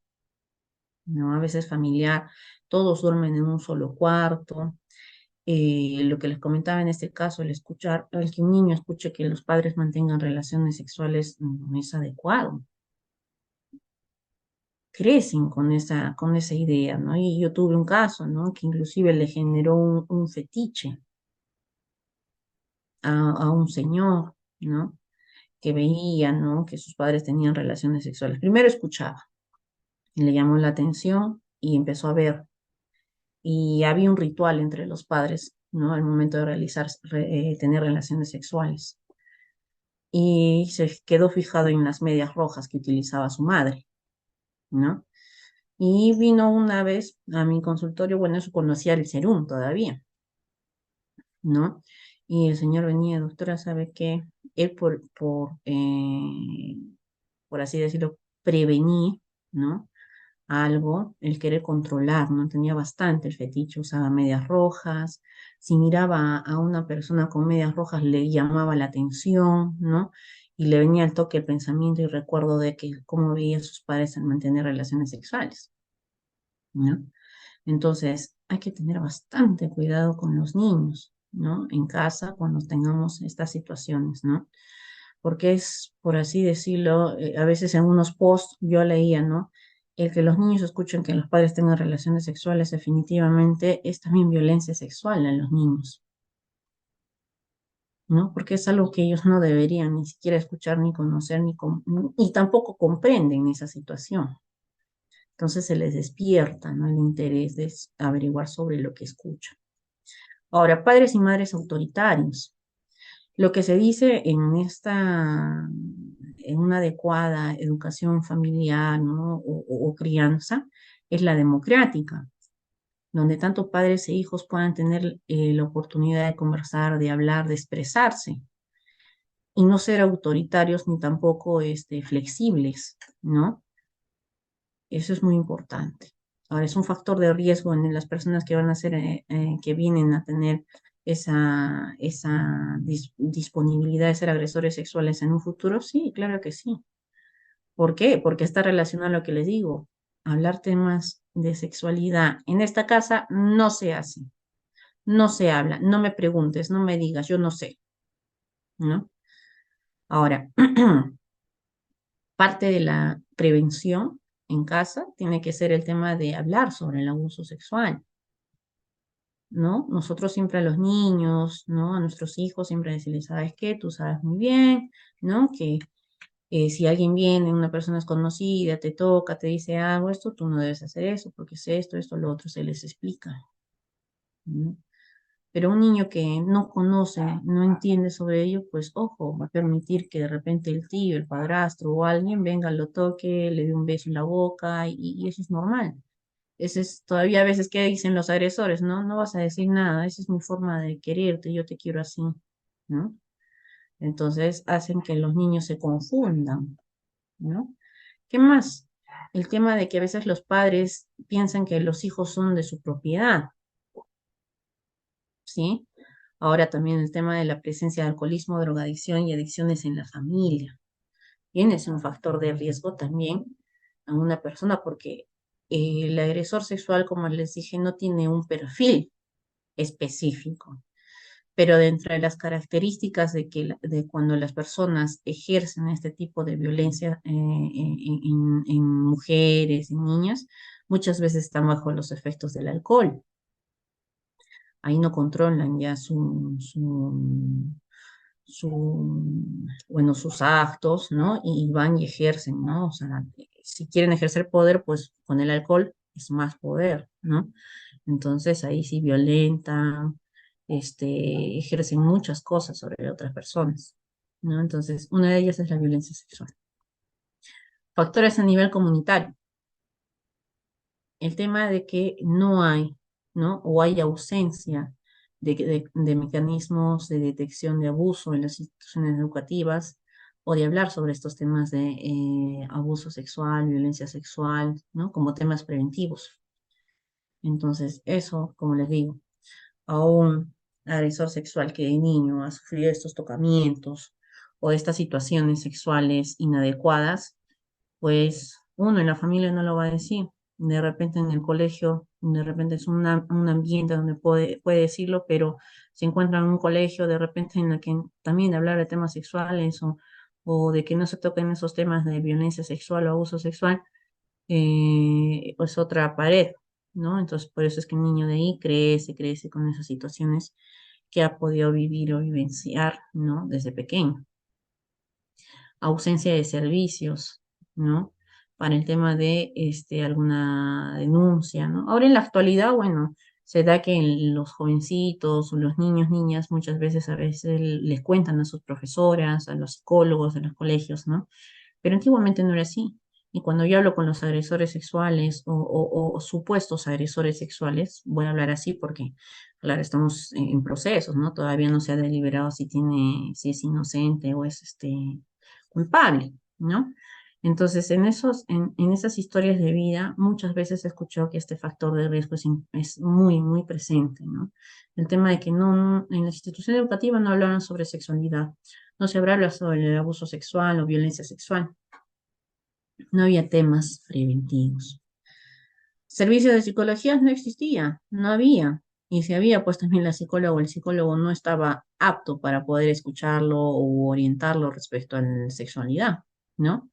¿no? A veces familiar, todos duermen en un solo cuarto. Lo que les comentaba en este caso, el que un niño escuche que los padres mantengan relaciones sexuales no es adecuado. Crecen con esa idea, ¿no? Y yo tuve un caso, ¿no? Que inclusive le generó un fetiche a un señor, ¿no? Que veía, ¿no? Que sus padres tenían relaciones sexuales. Primero escuchaba y le llamó la atención y empezó a ver. Y había un ritual entre los padres, ¿no? Al momento de tener relaciones sexuales. Y se quedó fijado en las medias rojas que utilizaba su madre, ¿no? Y vino una vez a mi consultorio, bueno, eso conocía el serum todavía, ¿no? Y el señor venía, doctora, ¿sabe qué? Él por así decirlo, prevenir, ¿no? Algo, el querer controlar, ¿no? Tenía bastante el fetiche, usaba medias rojas, si miraba a una persona con medias rojas le llamaba la atención, ¿no? Y le venía al toque el pensamiento y recuerdo de que cómo veía a sus padres al mantener relaciones sexuales, ¿no? Entonces, hay que tener bastante cuidado con los niños, ¿no? En casa, cuando tengamos estas situaciones, ¿no? Porque es, por así decirlo, a veces en unos posts yo leía, ¿no? El que los niños escuchen que los padres tengan relaciones sexuales definitivamente es también violencia sexual en los niños, ¿no? Porque es algo que ellos no deberían ni siquiera escuchar, ni conocer, y tampoco comprenden esa situación. Entonces se les despierta, ¿no? El interés de averiguar sobre lo que escuchan. Ahora, padres y madres autoritarios. Lo que se dice en una adecuada educación familiar, ¿no? O crianza, es la democrática, donde tanto padres e hijos puedan tener la oportunidad de conversar, de hablar, de expresarse, y no ser autoritarios ni tampoco flexibles, ¿no? Eso es muy importante. Ahora, es un factor de riesgo en las personas que van a ser, que vienen a tener esa disponibilidad de ser agresores sexuales en un futuro. Sí, claro que sí. ¿Por qué? Porque está relacionado a lo que les digo. Hablar temas de sexualidad en esta casa no se hace, no se habla. No me preguntes, no me digas, yo no sé, ¿no? Ahora, parte de la prevención en casa tiene que ser el tema de hablar sobre el abuso sexual, ¿no? Nosotros siempre a los niños, ¿no? A nuestros hijos siempre decirles, ¿sabes qué? Tú sabes muy bien, ¿no? Que si alguien viene, una persona desconocida, te toca, te dice algo, esto, tú no debes hacer eso, porque es esto, lo otro, se les explica, ¿no? Pero un niño que no conoce, no entiende sobre ello, pues ojo, va a permitir que de repente el tío, el padrastro o alguien venga, lo toque, le dé un beso en la boca y eso es normal. Ese es todavía a veces que dicen los agresores, ¿no? No vas a decir nada, esa es mi forma de quererte, yo te quiero así, ¿no? Entonces hacen que los niños se confundan, ¿no? ¿Qué más? El tema de que a veces los padres piensan que los hijos son de su propiedad, ¿sí? Ahora también el tema de la presencia de alcoholismo, drogadicción y adicciones en la familia. Bien, es un factor de riesgo también a una persona porque el agresor sexual, como les dije, no tiene un perfil específico, pero dentro de las características de cuando las personas ejercen este tipo de violencia en mujeres y niñas, muchas veces están bajo los efectos del alcohol. ahí no controlan ya bueno, sus actos, ¿no? Y van y ejercen, ¿no? O sea, si quieren ejercer poder, pues con el alcohol es más poder, ¿no? Entonces ahí sí violentan, ejercen muchas cosas sobre otras personas, ¿no? Entonces, una de ellas es la violencia sexual. Factores a nivel comunitario. El tema de que no hay, ¿no? O hay ausencia de mecanismos de detección de abuso en las instituciones educativas o de hablar sobre estos temas de abuso sexual, violencia sexual, ¿no? Como temas preventivos. Entonces, eso, como les digo, a un agresor sexual que de niño ha sufrido estos tocamientos o estas situaciones sexuales inadecuadas, pues uno en la familia no lo va a decir. De repente en el colegio, de repente es un ambiente donde puede decirlo, pero se encuentra en un colegio de repente en el que también hablar de temas sexuales o de que no se toquen esos temas de violencia sexual o abuso sexual, pues otra pared, ¿no? Entonces por eso es que el niño de ahí crece con esas situaciones que ha podido vivir o vivenciar, ¿no? Desde pequeño. Ausencia de servicios, ¿no? Para el tema de alguna denuncia, ¿no? Ahora en la actualidad, bueno, se da que los jovencitos o los niños, niñas, muchas veces a veces les cuentan a sus profesoras, a los psicólogos de los colegios, ¿no? Pero antiguamente no era así. Y cuando yo hablo con los agresores sexuales o supuestos agresores sexuales, voy a hablar así porque, claro, estamos en procesos, ¿no? Todavía no se ha deliberado si es inocente o es culpable, ¿no? Entonces, en esas historias de vida, muchas veces he escuchado que este factor de riesgo es muy, muy presente, ¿no? El tema de que en la institución educativa no hablaban sobre sexualidad, no se habla sobre el abuso sexual o violencia sexual, no había temas preventivos. Servicios de psicología no existía, no había. Y si había, pues también la psicóloga o el psicólogo no estaba apto para poder escucharlo o orientarlo respecto a la sexualidad, ¿no?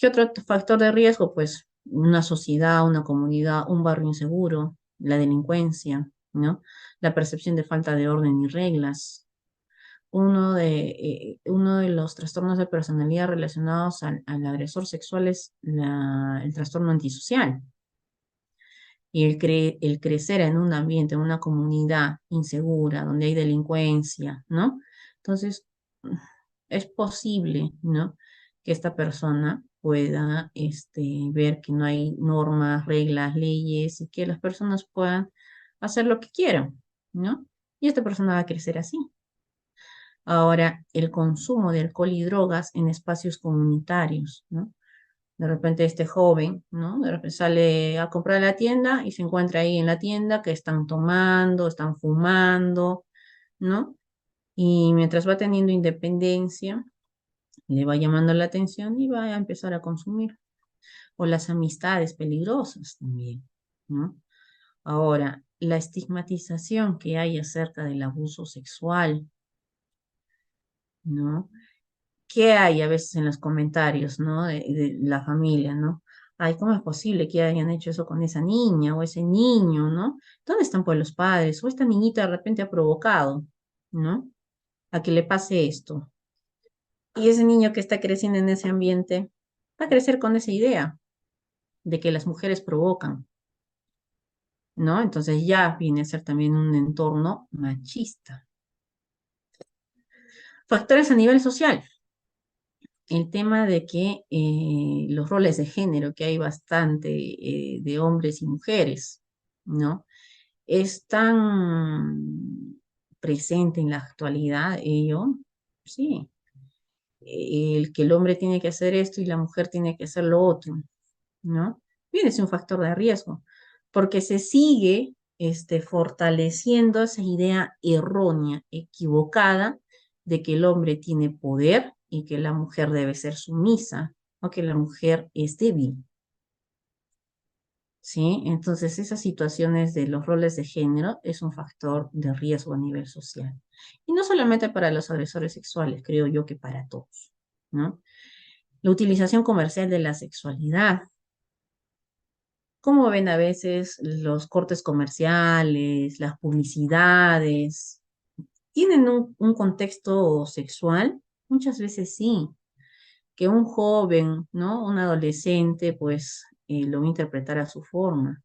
¿Qué otro factor de riesgo? Pues una sociedad, una comunidad, un barrio inseguro, la delincuencia, ¿no? La percepción de falta de orden y reglas. Uno de los trastornos de personalidad relacionados al agresor sexual es el trastorno antisocial. Y el crecer en un ambiente, en una comunidad insegura, donde hay delincuencia, ¿no? Entonces, es posible, ¿no? Que esta persona pueda ver que no hay normas, reglas, leyes y que las personas puedan hacer lo que quieran, ¿no? Y esta persona va a crecer así. Ahora, el consumo de alcohol y drogas en espacios comunitarios, ¿no? De repente este joven, ¿no? De repente sale a comprar a la tienda y se encuentra ahí en la tienda que están tomando, están fumando, ¿no? Y mientras va teniendo independencia, le va llamando la atención y va a empezar a consumir. O las amistades peligrosas también, ¿no? Ahora, la estigmatización que hay acerca del abuso sexual, ¿no? ¿Qué hay a veces en los comentarios, ¿no? De la familia, ¿no? Ay, ¿cómo es posible que hayan hecho eso con esa niña o ese niño, ¿no? ¿Dónde están pues los padres? O esta niñita de repente ha provocado, ¿no? A que le pase esto. Y ese niño que está creciendo en ese ambiente va a crecer con esa idea de que las mujeres provocan, ¿no? Entonces ya viene a ser también un entorno machista. Factores a nivel social. El tema de que los roles de género, que hay bastante de hombres y mujeres, ¿no? Es tan presente en la actualidad ello, sí, el que el hombre tiene que hacer esto y la mujer tiene que hacer lo otro, ¿no? Viene a ser un factor de riesgo, porque se sigue fortaleciendo esa idea errónea, equivocada, de que el hombre tiene poder y que la mujer debe ser sumisa o que la mujer es débil, ¿sí? Entonces, esas situaciones de los roles de género es un factor de riesgo a nivel social. Y no solamente para los agresores sexuales, creo yo que para todos, ¿no? La utilización comercial de la sexualidad. cómo ven a veces los cortes comerciales, las publicidades, tienen un contexto sexual. Muchas veces sí, que un joven, ¿no? Un adolescente, pues lo va a interpretar a su forma,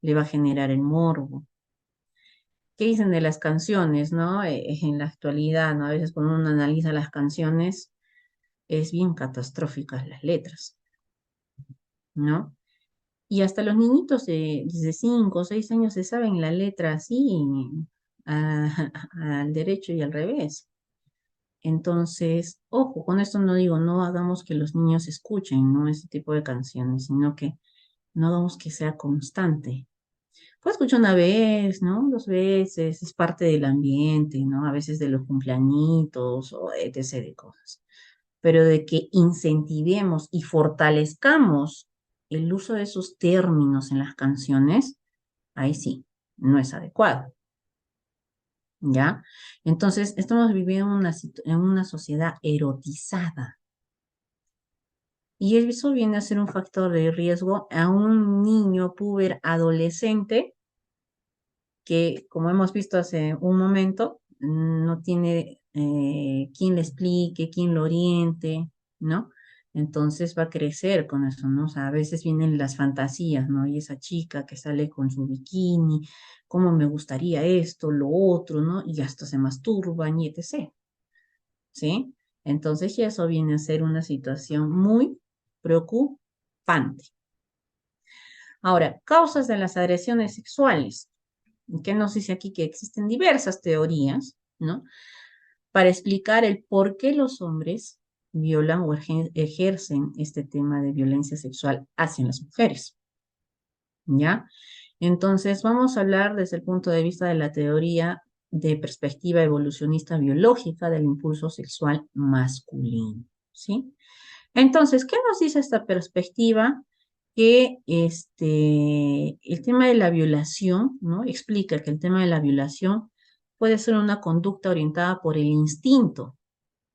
le va a generar el morbo. ¿Qué dicen de las canciones, no? En la actualidad, ¿no? A veces cuando uno analiza las canciones, es bien catastróficas las letras, ¿no? Y hasta los niñitos desde 5 o 6 años se saben la letra así, al derecho y al revés. Entonces, ojo, con esto no digo, no hagamos que los niños escuchen, ¿no? Este tipo de canciones, sino que no hagamos que sea constante. Pues escucho una vez, ¿no? 2 veces, es parte del ambiente, ¿no? A veces de los cumpleañitos o etc. de cosas. Pero de que incentivemos y fortalezcamos el uso de esos términos en las canciones, ahí sí, no es adecuado, ¿ya? Entonces, estamos viviendo en una sociedad erotizada. Y eso viene a ser un factor de riesgo a un niño puber adolescente que, como hemos visto hace un momento, no tiene quien le explique, quien lo oriente, ¿no? Entonces va a crecer con eso, ¿no? O sea, a veces vienen las fantasías, ¿no? Y esa chica que sale con su bikini, cómo me gustaría esto, lo otro, ¿no? Y hasta se masturban y etc., ¿sí? Entonces, ya eso viene a ser una situación muy preocupante. Ahora, causas de las agresiones sexuales. ¿Qué nos dice aquí? Que existen diversas teorías, ¿no? Para explicar el por qué los hombres violan o ejercen este tema de violencia sexual hacia las mujeres, ¿ya? Entonces, vamos a hablar desde el punto de vista de la teoría de perspectiva evolucionista biológica del impulso sexual masculino, ¿sí? Entonces, ¿qué nos dice esta perspectiva? Que el tema de la violación, ¿no? Explica que el tema de la violación puede ser una conducta orientada por el instinto,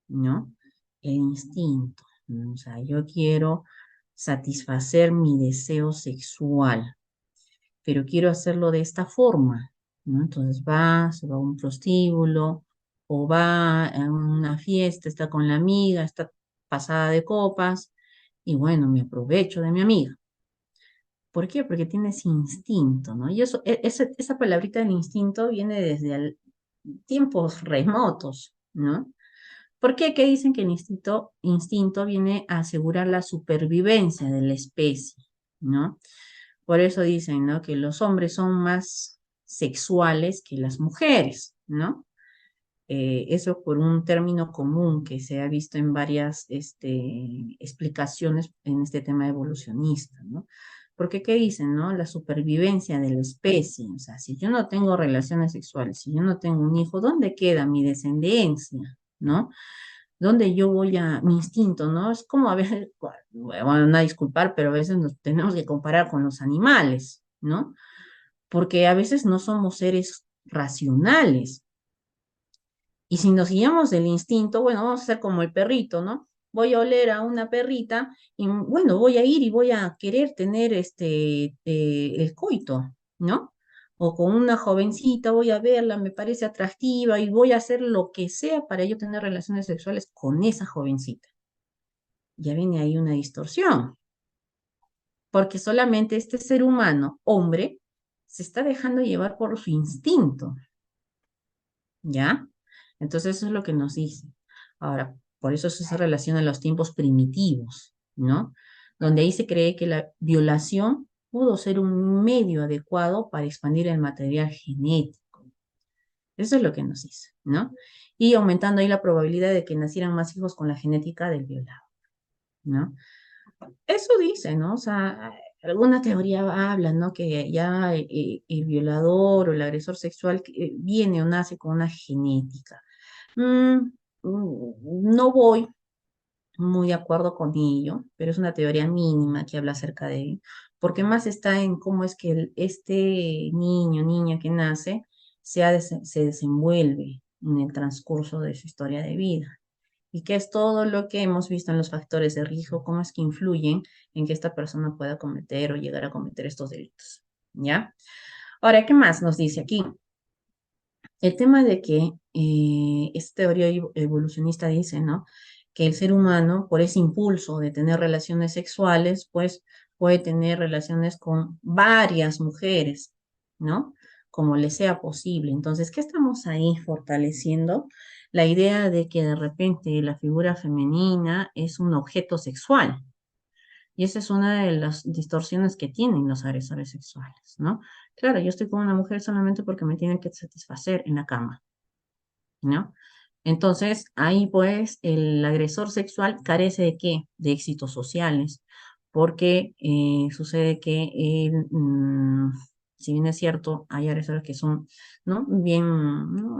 ¿no? El instinto, ¿no? O sea, yo quiero satisfacer mi deseo sexual, pero quiero hacerlo de esta forma, ¿no? Entonces se va a un prostíbulo o va a una fiesta, está con la amiga, está pasada de copas y bueno, me aprovecho de mi amiga. ¿Por qué? Porque tiene ese instinto, ¿no? Y eso, esa palabrita del instinto viene desde tiempos remotos, ¿no? ¿Por qué? Que dicen que el instinto viene a asegurar la supervivencia de la especie, ¿no? Por eso dicen, ¿no? Que los hombres son más sexuales que las mujeres, ¿no? Eso por un término común que se ha visto en varias explicaciones en este tema evolucionista, ¿no? Porque, ¿qué dicen, no? La supervivencia de la especie. O sea, si yo no tengo relaciones sexuales, si yo no tengo un hijo, ¿dónde queda mi descendencia, no? ¿Dónde yo voy mi instinto, ¿no? Es como a veces, bueno, no a disculpar, pero a veces nos tenemos que comparar con los animales, ¿no? Porque a veces no somos seres racionales. Y si nos guiamos del instinto, bueno, vamos a ser como el perrito, ¿no? Voy a oler a una perrita y bueno, voy a ir y voy a querer tener el coito, ¿no? O con una jovencita voy a verla, me parece atractiva y voy a hacer lo que sea para yo tener relaciones sexuales con esa jovencita. Ya viene ahí una distorsión, porque solamente este ser humano, hombre, se está dejando llevar por su instinto, ¿ya? Entonces eso es lo que nos dice. Ahora, por eso se relaciona a los tiempos primitivos, ¿no? Donde ahí se cree que la violación pudo ser un medio adecuado para expandir el material genético. Eso es lo que nos dice, ¿no? Y aumentando ahí la probabilidad de que nacieran más hijos con la genética del violado, ¿no? Eso dice, ¿no? O sea, alguna teoría habla, ¿no? Que ya el violador o el agresor sexual viene o nace con una genética. Mm, no voy muy de acuerdo con ello, pero es una teoría mínima que habla acerca de ello, porque más está en cómo es que este niño, niña que nace, se desenvuelve en el transcurso de su historia de vida. y qué es todo lo que hemos visto en los factores de riesgo, cómo es que influyen en que esta persona pueda cometer o llegar a cometer estos delitos. ¿Ya? Ahora, ¿qué más nos dice aquí? El tema de que esta teoría evolucionista dice, ¿no? Que el ser humano, por ese impulso de tener relaciones sexuales, pues puede tener relaciones con varias mujeres, ¿no? Como le sea posible. Entonces, ¿qué estamos ahí fortaleciendo? La idea de que de repente la figura femenina es un objeto sexual. Y esa es una de las distorsiones que tienen los agresores sexuales, ¿no? Claro, yo estoy con una mujer solamente porque me tienen que satisfacer en la cama, ¿no? Entonces, ahí pues el agresor sexual carece de qué? De éxitos sociales, porque sucede que él, si bien es cierto, hay agresores que son, ¿no? Bien, ¿no?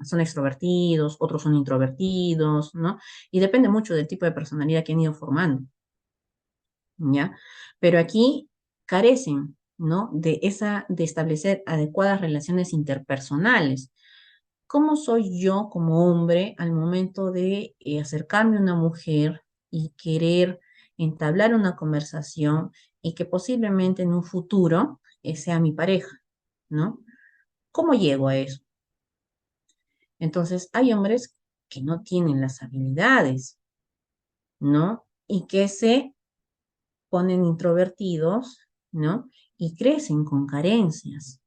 Son extrovertidos, otros son introvertidos, ¿no? Y depende mucho del tipo de personalidad que han ido formando, ¿ya? Pero aquí carecen, ¿no? De establecer adecuadas relaciones interpersonales. ¿Cómo soy yo como hombre al momento de acercarme a una mujer y querer entablar una conversación y que posiblemente en un futuro sea mi pareja, ¿no? ¿Cómo llego a eso? Entonces, hay hombres que no tienen las habilidades, ¿no? Y que se ponen introvertidos, ¿no? Y crecen con carencias.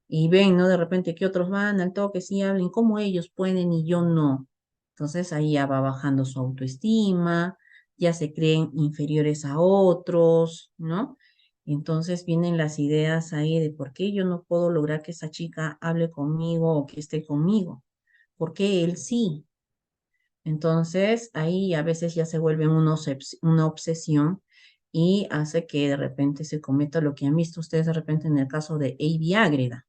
Y ven, ¿no? De repente que otros van al toque, sí hablen como ellos pueden y yo no. Entonces ahí ya va bajando su autoestima, ya se creen inferiores a otros, ¿no? Entonces vienen las ideas ahí de por qué yo no puedo lograr que esa chica hable conmigo o que esté conmigo, por qué él sí. Entonces ahí a veces ya se vuelve una obsesión y hace que de repente se cometa lo que han visto ustedes de repente en el caso de Avi Ágreda,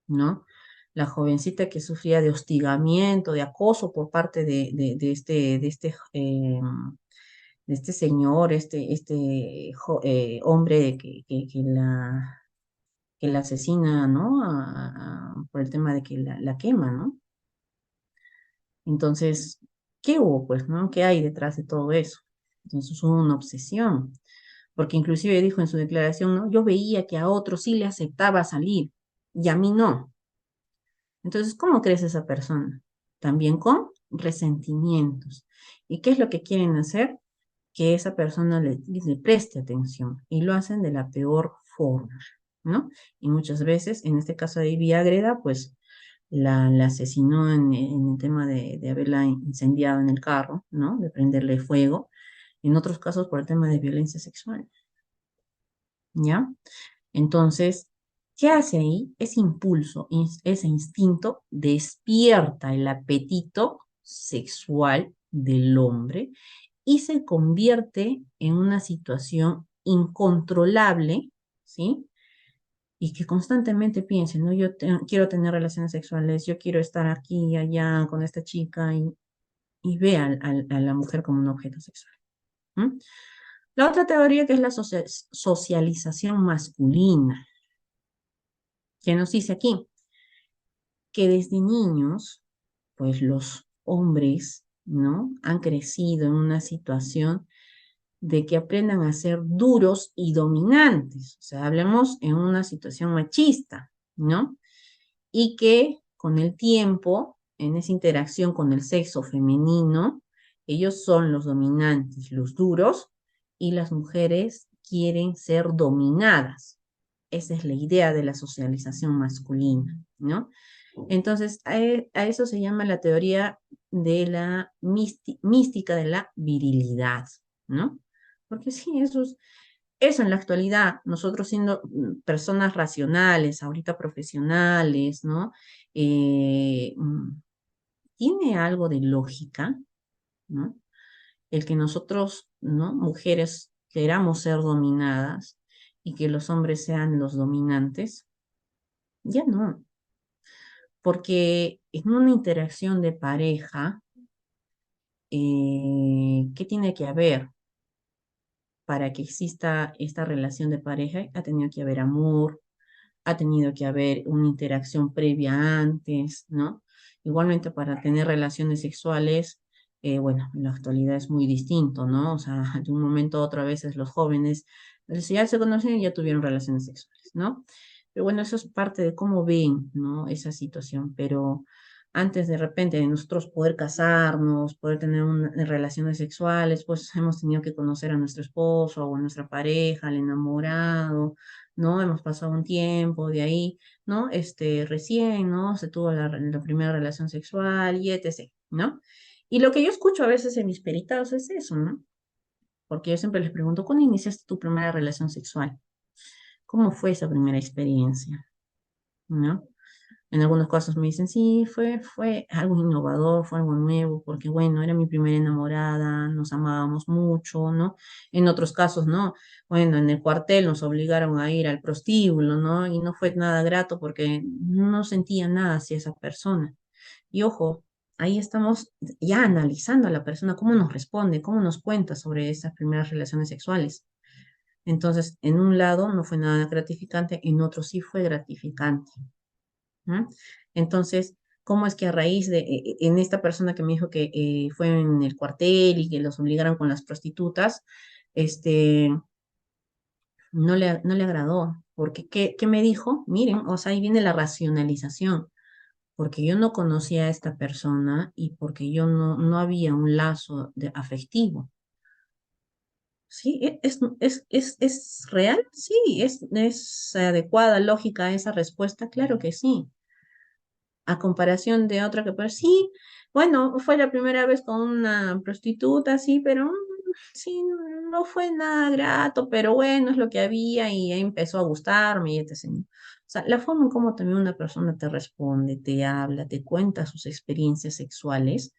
¿no? La jovencita que sufría de hostigamiento, de acoso por parte de este señor, hombre que la asesina, ¿no? Por el tema de que la quema, ¿no? Entonces, ¿qué hubo, pues, no? ¿Qué hay detrás de todo eso? Entonces hubo una obsesión, porque inclusive dijo en su declaración, ¿no? Yo veía que a otros sí le aceptaba salir y a mí no. Entonces, ¿cómo crece esa persona? También con resentimientos. ¿Y qué es lo que quieren hacer? Que esa persona le preste atención y lo hacen de la peor forma, ¿no? Y muchas veces, en este caso de Ivy Agreda, pues la asesinó en el tema de haberla incendiado en el carro, ¿no? De prenderle fuego. En otros casos por el tema de violencia sexual, ¿ya? Entonces, ¿qué hace ahí? Ese impulso, ese instinto despierta el apetito sexual del hombre y se convierte en una situación incontrolable, ¿sí? Y que constantemente piense, ¿no? Quiero tener relaciones sexuales, yo quiero estar aquí y allá con esta chica y ve a la mujer como un objeto sexual. ¿M? La otra teoría que es la socialización masculina, que nos dice aquí que desde niños, pues los hombres, ¿no? Han crecido en una situación de que aprendan a ser duros y dominantes. O sea, hablemos en una situación machista, ¿no? Y que con el tiempo, en esa interacción con el sexo femenino, ellos son los dominantes, los duros, y las mujeres quieren ser dominadas. Esa es la idea de la socialización masculina, ¿no? Entonces, a eso se llama la teoría de la mística de la virilidad, ¿no? Porque sí, eso en la actualidad, nosotros siendo personas racionales, ahorita profesionales, ¿no? Eh, mm, Tiene algo de lógica, ¿no? El que nosotros, ¿no? Mujeres queramos ser dominadas y que los hombres sean los dominantes, ya no, porque en una interacción de pareja, ¿qué tiene que haber para que exista esta relación de pareja? Ha tenido que haber amor, ha tenido que haber una interacción previa antes, ¿no? Igualmente para tener relaciones sexuales, bueno, en la actualidad es muy distinto, ¿no? O sea, de un momento a otro a veces los jóvenes, si ya se conocen y ya tuvieron relaciones sexuales, ¿no? Pero bueno, eso es parte de cómo ven, ¿no? Esa situación, pero antes de repente de nosotros poder casarnos, poder tener relaciones sexuales, pues hemos tenido que conocer a nuestro esposo o a nuestra pareja, al enamorado, ¿no? Hemos pasado un tiempo de ahí, ¿no? Recién, ¿no? Se tuvo la primera relación sexual y etc., ¿no? Y lo que yo escucho a veces en mis peritados es eso, ¿no? Porque yo siempre les pregunto, ¿cuándo iniciaste tu primera relación sexual? ¿Cómo fue esa primera experiencia? ¿No? En algunos casos me dicen, sí, fue algo innovador, fue algo nuevo, porque bueno, era mi primera enamorada, nos amábamos mucho, ¿no? En otros casos, ¿no? Bueno, en el cuartel nos obligaron a ir al prostíbulo, ¿no? Y no fue nada grato porque no sentía nada hacia esa persona. Y ojo, ahí estamos ya analizando a la persona, cómo nos responde, cómo nos cuenta sobre esas primeras relaciones sexuales. Entonces, en un lado no fue nada gratificante, en otro sí fue gratificante. ¿No? Entonces, ¿cómo es que a raíz de, en esta persona que me dijo que fue en el cuartel y que los obligaron con las prostitutas, este, no le agradó? Porque, ¿qué me dijo? Miren, o sea, ahí viene la racionalización, porque yo no conocía a esta persona y porque yo no había un lazo afectivo. Sí, es real, sí, es adecuada, lógica esa respuesta, claro que sí. A comparación de otra que, pues sí, bueno, fue la primera vez con una prostituta, sí, pero sí, no fue nada grato, pero bueno, es lo que había y ahí empezó a gustarme y etc. O sea, la forma en cómo también una persona te responde, te habla, te cuenta sus experiencias sexuales,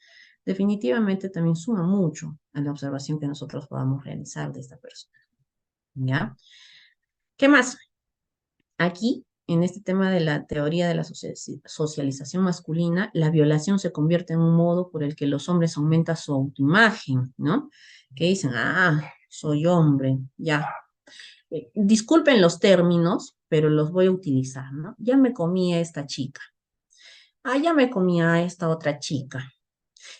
definitivamente también suma mucho a la observación que nosotros podamos realizar de esta persona, ¿ya? ¿Qué más? Aquí, en este tema de la teoría de la socialización masculina, la violación se convierte en un modo por el que los hombres aumentan su autoimagen, ¿no? Que dicen, soy hombre, ya. Disculpen los términos, pero los voy a utilizar, ¿no? Ya me comí a esta chica. Ya me comí a esta otra chica.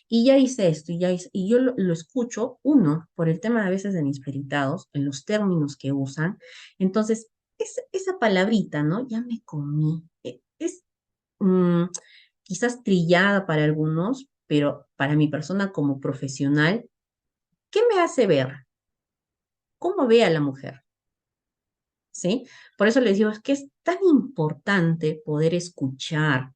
Y ya hice esto, y yo lo escucho, uno, por el tema a veces de mis peritados, en los términos que usan. Entonces, esa palabrita, ¿no? Ya me comí. Es mm, quizás trillada para algunos, pero para mi persona como profesional, ¿qué me hace ver? ¿Cómo ve a la mujer? ¿Sí? Por eso les digo, es que es tan importante poder escuchar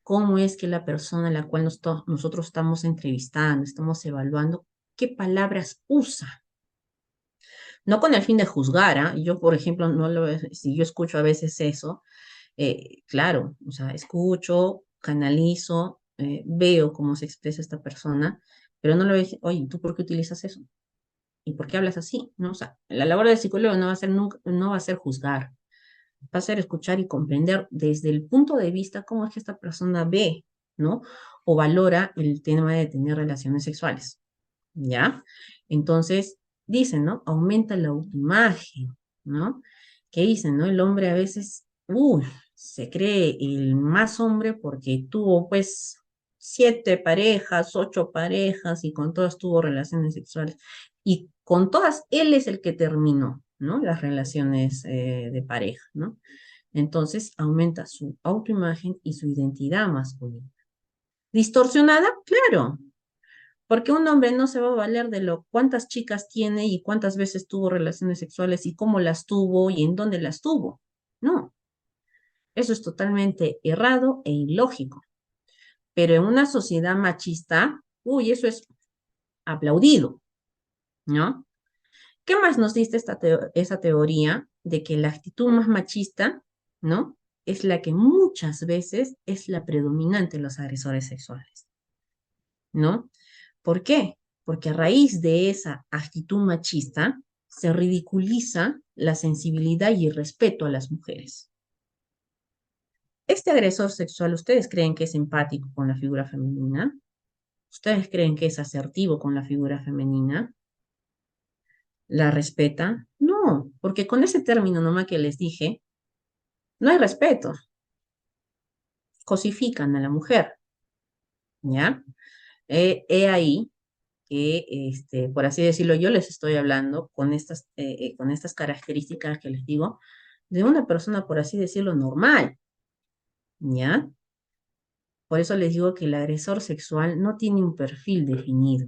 cómo es que la persona a la cual nosotros estamos entrevistando, estamos evaluando, qué palabras usa. No con el fin de juzgar, ¿ah? Yo, por ejemplo, si yo escucho a veces eso, claro, o sea, escucho, canalizo, veo cómo se expresa esta persona, pero no le voy a decir, oye, ¿tú por qué utilizas eso? ¿Y por qué hablas así? ¿No? O sea, la labor del psicólogo no va a ser nunca, no va a ser juzgar, va a ser escuchar y comprender desde el punto de vista cómo es que esta persona ve, ¿no? O valora el tema de tener relaciones sexuales, ¿ya? Entonces, dicen, ¿no? Aumenta la autoimagen, ¿no? ¿Qué dicen, no? El hombre a veces, se cree el más hombre porque tuvo, pues, 7 parejas, 8 parejas y con todas tuvo relaciones sexuales. Y con todas, él es el que terminó, ¿no? Las relaciones de pareja, ¿no? Entonces, aumenta su autoimagen y su identidad masculina. ¿Distorsionada? Claro, porque un hombre no se va a valer de lo cuántas chicas tiene y cuántas veces tuvo relaciones sexuales y cómo las tuvo y en dónde las tuvo. No, eso es totalmente errado e ilógico. Pero en una sociedad machista, eso es aplaudido, ¿no? ¿Qué más nos dice esa teoría de que la actitud más machista, ¿no? Es la que muchas veces es la predominante en los agresores sexuales, ¿no? ¿Por qué? Porque a raíz de esa actitud machista se ridiculiza la sensibilidad y el respeto a las mujeres. Este agresor sexual, ¿ustedes creen que es empático con la figura femenina? ¿Ustedes creen que es asertivo con la figura femenina? ¿La respeta? No, porque con ese término nomás que les dije, No hay respeto, cosifican a la mujer, ¿ya? He ahí que, por así decirlo, yo les estoy hablando con estas características que les digo, de una persona, por así decirlo, normal, ¿ya? Por eso les digo que el agresor sexual no tiene un perfil definido,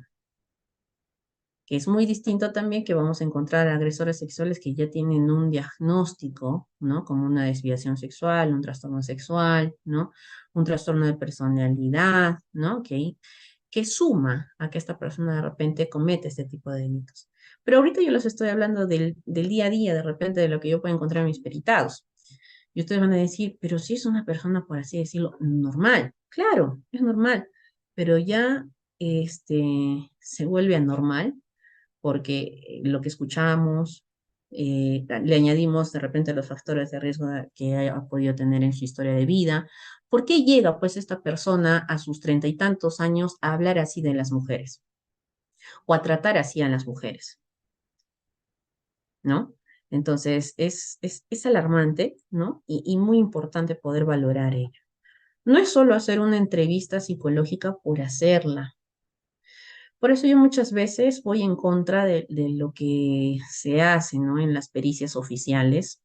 que es muy distinto también que vamos a encontrar agresores sexuales que ya tienen un diagnóstico, ¿no? Como una desviación sexual, un trastorno sexual, ¿no? Un trastorno de personalidad, ¿no? Que suma a que esta persona de repente comete este tipo de delitos. Pero ahorita yo les estoy hablando del día a día, de repente de lo que yo puedo encontrar en mis peritados. Y ustedes van a decir, pero si es una persona, por así decirlo, normal. Claro, es normal, pero ya se vuelve anormal porque lo que escuchamos, le añadimos de repente los factores de riesgo que haya podido tener en su historia de vida. ¿Por qué llega pues esta persona a sus 30 y tantos años a hablar así de las mujeres o a tratar así a las mujeres? ¿No? Entonces es alarmante, ¿no? Y muy importante poder valorar ello. No es solo hacer una entrevista psicológica por hacerla. Por eso yo muchas veces voy en contra de lo que se hace, ¿no? En las pericias oficiales,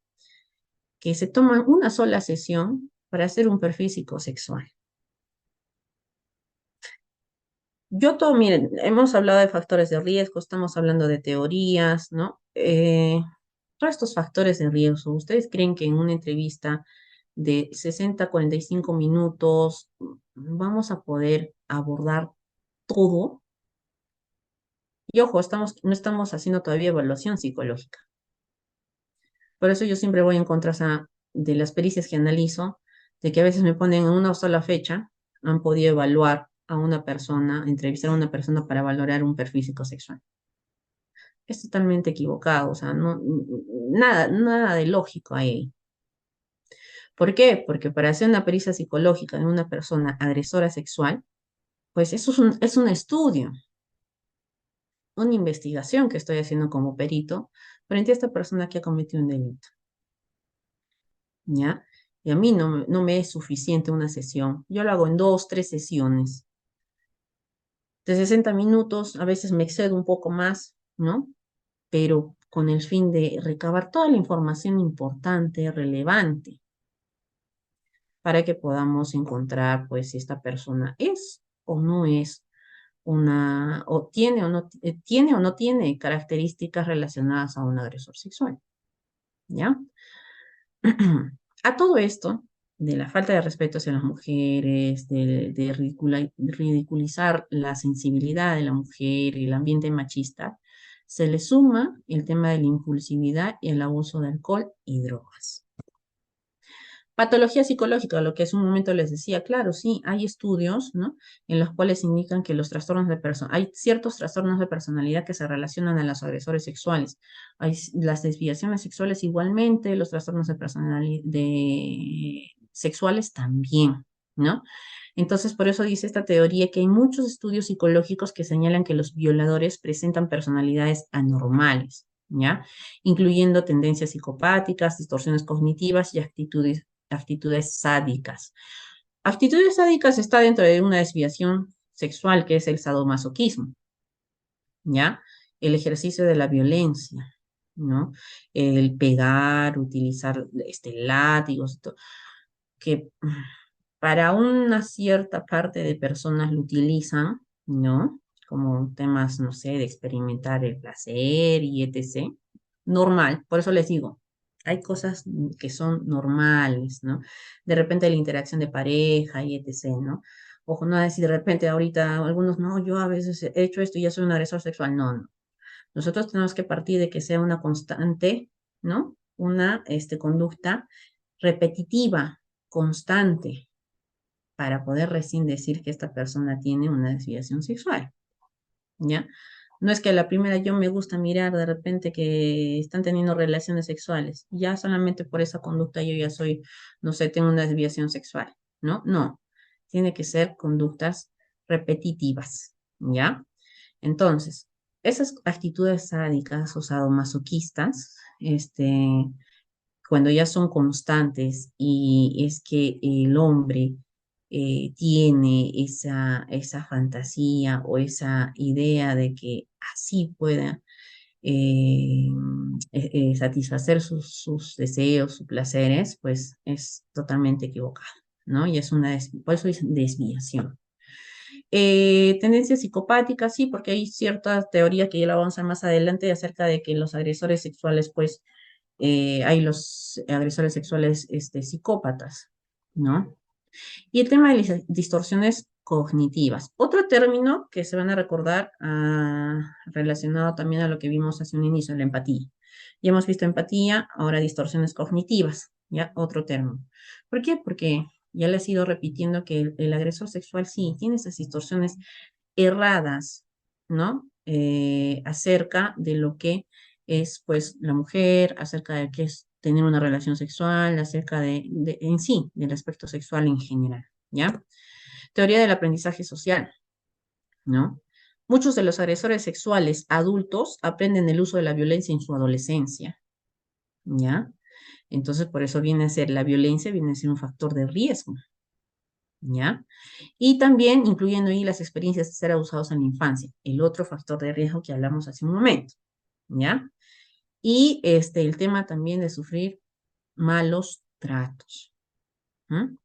que se toman una sola sesión para hacer un perfil psicosexual. Miren, hemos hablado de factores de riesgo, estamos hablando de teorías, ¿no? Todos estos factores de riesgo, ¿ustedes creen que en una entrevista de 60 a 45 minutos vamos a poder abordar todo? Y ojo, no estamos haciendo todavía evaluación psicológica. Por eso yo siempre voy en contra de las pericias que analizo, de que a veces me ponen en una sola fecha, han podido evaluar a una persona, entrevistar a una persona para valorar un perfil psicosexual. Es totalmente equivocado, o sea, no, nada de lógico ahí. ¿Por qué? Porque para hacer una pericia psicológica en una persona agresora sexual, pues eso es un estudio, una investigación que estoy haciendo como perito frente a esta persona que ha cometido un delito. ¿Ya? Y a mí no me es suficiente una sesión. Yo lo hago en 2, 3 sesiones de 60 minutos, a veces me excedo un poco más, ¿no? Pero con el fin de recabar toda la información importante, relevante, para que podamos encontrar, pues, si esta persona es o no es tiene o no tiene características relacionadas a un agresor sexual, ¿ya? A todo esto, de la falta de respeto hacia las mujeres, de ridiculizar la sensibilidad de la mujer y el ambiente machista, se le suma el tema de la impulsividad y el abuso de alcohol y drogas. Patología psicológica, lo que hace un momento les decía, claro, sí, hay estudios, ¿no? En los cuales indican que hay ciertos trastornos de personalidad que se relacionan a los agresores sexuales. Hay las desviaciones sexuales igualmente, los trastornos de personalidad sexuales también, ¿no? Entonces, por eso dice esta teoría que hay muchos estudios psicológicos que señalan que los violadores presentan personalidades anormales, ¿ya? Incluyendo tendencias psicopáticas, distorsiones cognitivas y actitudes sádicas. Actitudes sádicas está dentro de una desviación sexual que es el sadomasoquismo, ¿ya? El ejercicio de la violencia, ¿no? El pegar, utilizar látigos, que para una cierta parte de personas lo utilizan, ¿no? Como temas, no sé, de experimentar el placer y etc. Normal, por eso les digo, hay cosas que son normales, ¿no? De repente la interacción de pareja y etc., ¿no? Ojo, no decir de repente ahorita algunos, no, yo a veces he hecho esto y ya soy un agresor sexual. No, no. Nosotros tenemos que partir de que sea una constante, ¿no? Una conducta repetitiva, constante, para poder recién decir que esta persona tiene una desviación sexual, ¿ya? No es que a la primera yo me gusta mirar de repente que están teniendo relaciones sexuales, ya solamente por esa conducta yo ya soy, no sé, tengo una desviación sexual, ¿no? No, tiene que ser conductas repetitivas, ¿ya? Entonces, esas actitudes sádicas o sadomasoquistas, cuando ya son constantes y es que el hombre tiene esa fantasía o esa idea de que así pueda satisfacer sus deseos, sus placeres, pues es totalmente equivocado, ¿no? Y es por eso es desviación. Tendencias psicopáticas, sí, porque hay ciertas teorías que ya la vamos a ver más adelante acerca de que los agresores sexuales, pues, hay los agresores sexuales psicópatas, ¿no? Y el tema de las distorsiones cognitivas. Otro término que se van a recordar relacionado también a lo que vimos hace un inicio, la empatía. Ya hemos visto empatía, ahora distorsiones cognitivas, ya otro término. ¿Por qué? Porque ya les he ido repitiendo que el agresor sexual sí tiene esas distorsiones erradas, ¿no? Acerca de lo que es, pues, la mujer, acerca de qué es tener una relación sexual, acerca en sí, del aspecto sexual en general, ¿ya? Teoría del aprendizaje social, ¿no? Muchos de los agresores sexuales adultos aprenden el uso de la violencia en su adolescencia, ¿ya? Entonces, por eso viene a ser la violencia, viene a ser un factor de riesgo, ¿ya? Y también incluyendo ahí las experiencias de ser abusados en la infancia, el otro factor de riesgo que hablamos hace un momento, ¿ya? Y el tema también de sufrir malos tratos. ¿M?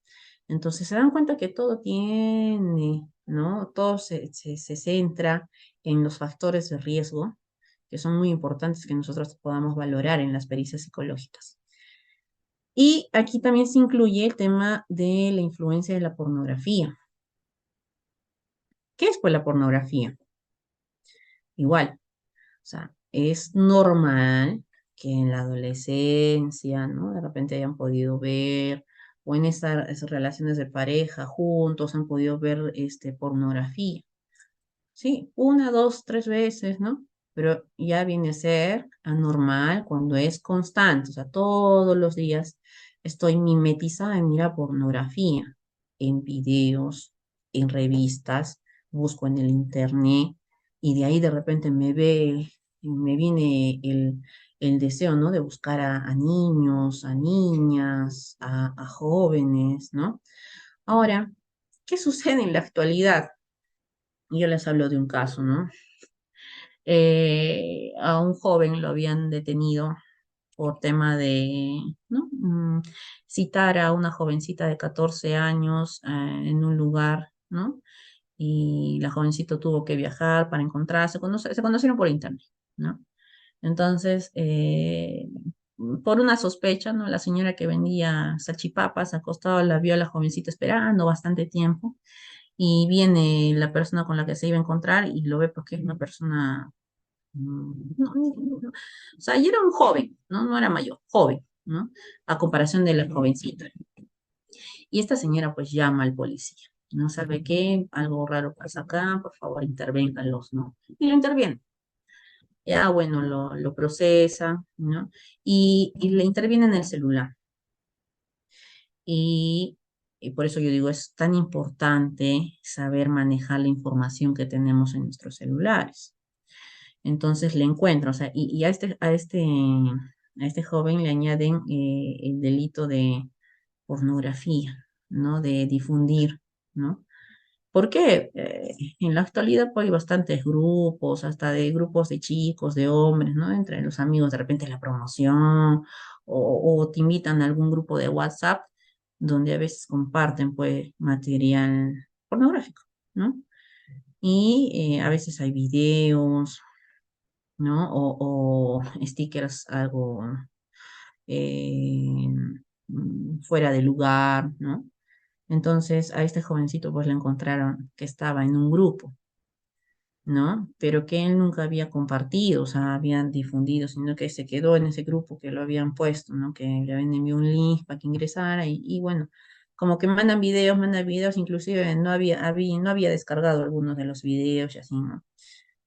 Entonces se dan cuenta que todo tiene, ¿no? Todo se centra en los factores de riesgo, que son muy importantes que nosotros podamos valorar en las pericias psicológicas. Y aquí también se incluye el tema de la influencia de la pornografía. ¿Qué es pues la pornografía? Igual, o sea, es normal que en la adolescencia, ¿no? De repente hayan podido ver, o en esas relaciones de pareja juntos han podido ver pornografía. Sí, una, dos, tres veces, ¿no? Pero ya viene a ser anormal cuando es constante, o sea, todos los días estoy mimetizada en mirar pornografía, en videos, en revistas, busco en el internet y de ahí de repente me viene el deseo, ¿no? De buscar a niños, a niñas, a jóvenes, ¿no? Ahora, ¿qué sucede en la actualidad? Yo les hablo de un caso, ¿no? A un joven lo habían detenido por tema de, ¿no? Citar a una jovencita de 14 años en un lugar, ¿no? Y la jovencita tuvo que viajar para encontrarse, se conocieron por internet, ¿no? Entonces, por una sospecha, ¿no? La señora que vendía salchipapas al costado la vio a la jovencita esperando bastante tiempo y viene la persona con la que se iba a encontrar y lo ve porque es una persona o sea, yo era un joven, ¿no? No era mayor, joven, ¿no? A comparación de la jovencita. Y esta señora pues llama al policía, ¿no? ¿Sabe qué? Algo raro pasa acá, por favor, intervénganlos, ¿no? Y lo interviene. Ya, bueno, lo procesa, ¿no? Y le interviene en el celular. Y, y por eso yo digo, es tan importante saber manejar la información que tenemos en nuestros celulares. Entonces le encuentran, o sea, y a este joven le añaden el delito de pornografía, ¿no? De difundir, ¿no? Porque en la actualidad pues, hay bastantes grupos, hasta de grupos de chicos, de hombres, ¿no? Entre los amigos, de repente la promoción, o te invitan a algún grupo de WhatsApp, donde a veces comparten, pues, material pornográfico, ¿no? Y a veces hay videos, ¿no? O stickers algo eh, fuera de lugar, ¿no? Entonces a este jovencito pues le encontraron que estaba en un grupo, ¿no? Pero que él nunca había compartido, o sea, habían difundido, sino que se quedó en ese grupo que lo habían puesto, ¿no? Que le habían enviado un link para que ingresara y bueno, como que mandan videos, inclusive no había descargado algunos de los videos y así, ¿no?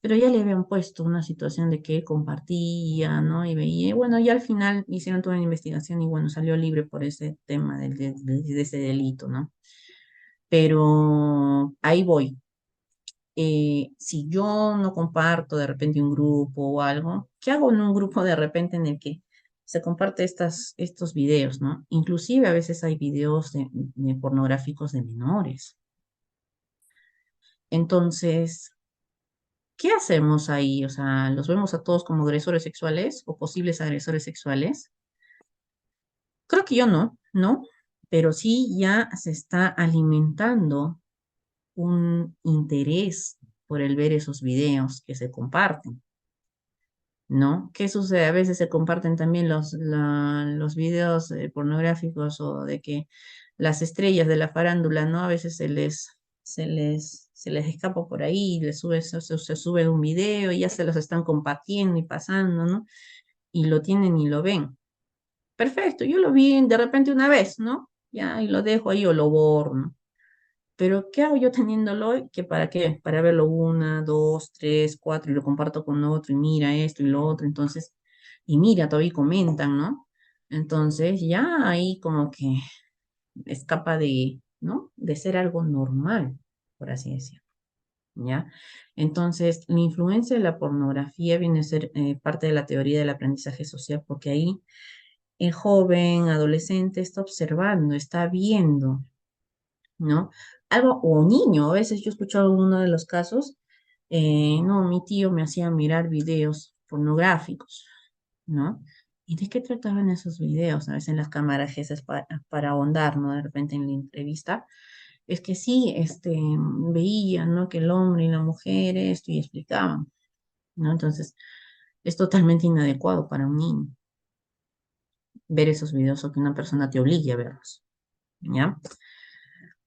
Pero ya le habían puesto una situación de que él compartía, ¿no? Y veía, y bueno, ya al final hicieron toda una investigación y bueno, salió libre por ese tema de ese delito, ¿no? Pero ahí voy. Si yo no comparto de repente un grupo o algo, ¿qué hago en un grupo de repente en el que se comparte estos videos, ¿no? Inclusive a veces hay videos de pornográficos de menores. Entonces, ¿qué hacemos ahí? O sea, ¿los vemos a todos como agresores sexuales o posibles agresores sexuales? Creo que yo no, ¿no? Pero sí ya se está alimentando un interés por el ver esos videos que se comparten, ¿no? ¿Qué sucede? A veces se comparten también los videos pornográficos o de que las estrellas de la farándula, ¿no? A veces se les escapa por ahí, se sube un video y ya se los están compartiendo y pasando, ¿no? Y lo tienen y lo ven. Perfecto, yo lo vi de repente una vez, ¿no? Ya, y lo dejo ahí o lo borro, ¿no? Pero ¿qué hago yo teniéndolo? ¿Que para qué? Para verlo una, dos, tres, cuatro y lo comparto con otro y mira esto y lo otro, entonces, y mira, todavía comentan, ¿no? Entonces ya ahí como que escapa de, ¿no? De ser algo normal, por así decirlo, ¿ya? Entonces, la influencia de la pornografía viene a ser parte de la teoría del aprendizaje social, porque ahí el joven, adolescente está observando, está viendo, ¿no? Algo, o niño, a veces yo he escuchado uno de los casos, no, mi tío me hacía mirar videos pornográficos, ¿no? ¿Y de qué trataban esos videos? A veces en las cámaras esas para ahondar, ¿no? De repente en la entrevista, es que sí, veían, ¿no? Que el hombre y la mujer esto y explicaban, ¿no? Entonces, es totalmente inadecuado para un niño ver esos videos o que una persona te obligue a verlos, ¿ya?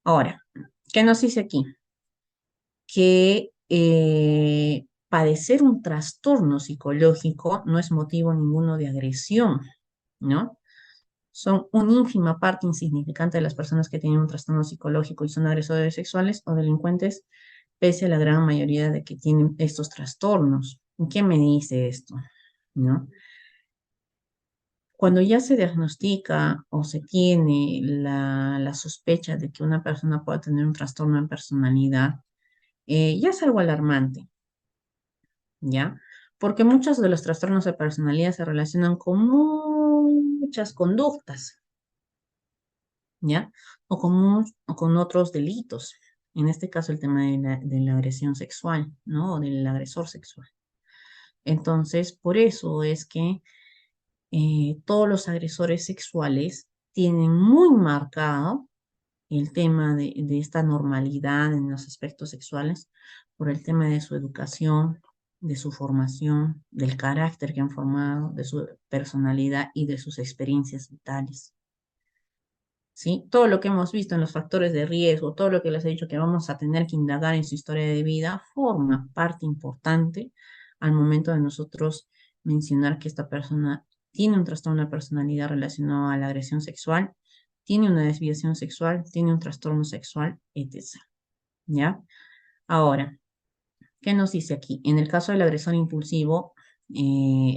Ahora, ¿qué nos dice aquí? Que padecer un trastorno psicológico no es motivo ninguno de agresión, ¿no? Son una ínfima parte insignificante de las personas que tienen un trastorno psicológico y son agresores sexuales o delincuentes, pese a la gran mayoría de que tienen estos trastornos. ¿Qué me dice esto? ¿No? Cuando ya se diagnostica o se tiene la sospecha de que una persona pueda tener un trastorno de personalidad, ya es algo alarmante. ¿Ya? Porque muchos de los trastornos de personalidad se relacionan con muchas conductas, ¿ya? O con otros delitos. En este caso, el tema de la agresión sexual, ¿no? O del agresor sexual. Entonces, por eso es que todos los agresores sexuales tienen muy marcado el tema de esta normalidad en los aspectos sexuales por el tema de su educación, de su formación, del carácter que han formado, de su personalidad y de sus experiencias vitales. ¿Sí? Todo lo que hemos visto en los factores de riesgo, todo lo que les he dicho que vamos a tener que indagar en su historia de vida, forma parte importante al momento de nosotros mencionar que esta persona tiene un trastorno de personalidad relacionado a la agresión sexual, tiene una desviación sexual, tiene un trastorno sexual, etc. ¿Ya? Ahora, ¿qué nos dice aquí? En el caso del agresor impulsivo,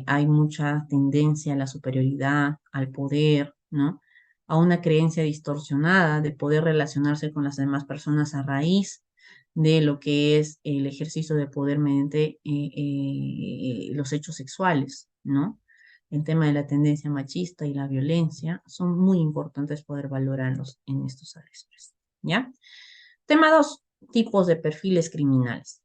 hay mucha tendencia a la superioridad, al poder, ¿no? A una creencia distorsionada de poder relacionarse con las demás personas a raíz de lo que es el ejercicio de poder mediante los hechos sexuales, ¿no? El tema de la tendencia machista y la violencia son muy importantes poder valorarlos en estos agresores, ¿ya? Tema 2, tipos de perfiles criminales.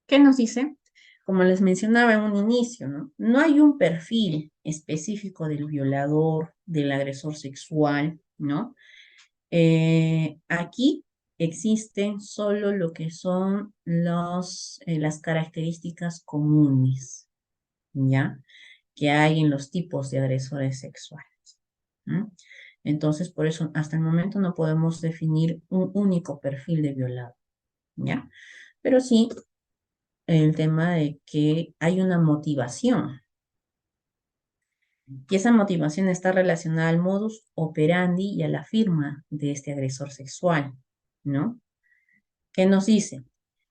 ¿Qué nos dice? Como les mencionaba en un inicio, ¿no? No hay un perfil específico del violador, del agresor sexual, ¿no? Aquí existen solo lo que son las características comunes, ¿ya? Que hay en los tipos de agresores sexuales. ¿No? Entonces, por eso, hasta el momento no podemos definir un único perfil de violador, ¿ya? Pero sí el tema de que hay una motivación y esa motivación está relacionada al modus operandi y a la firma de este agresor sexual, ¿no? ¿Qué nos dice?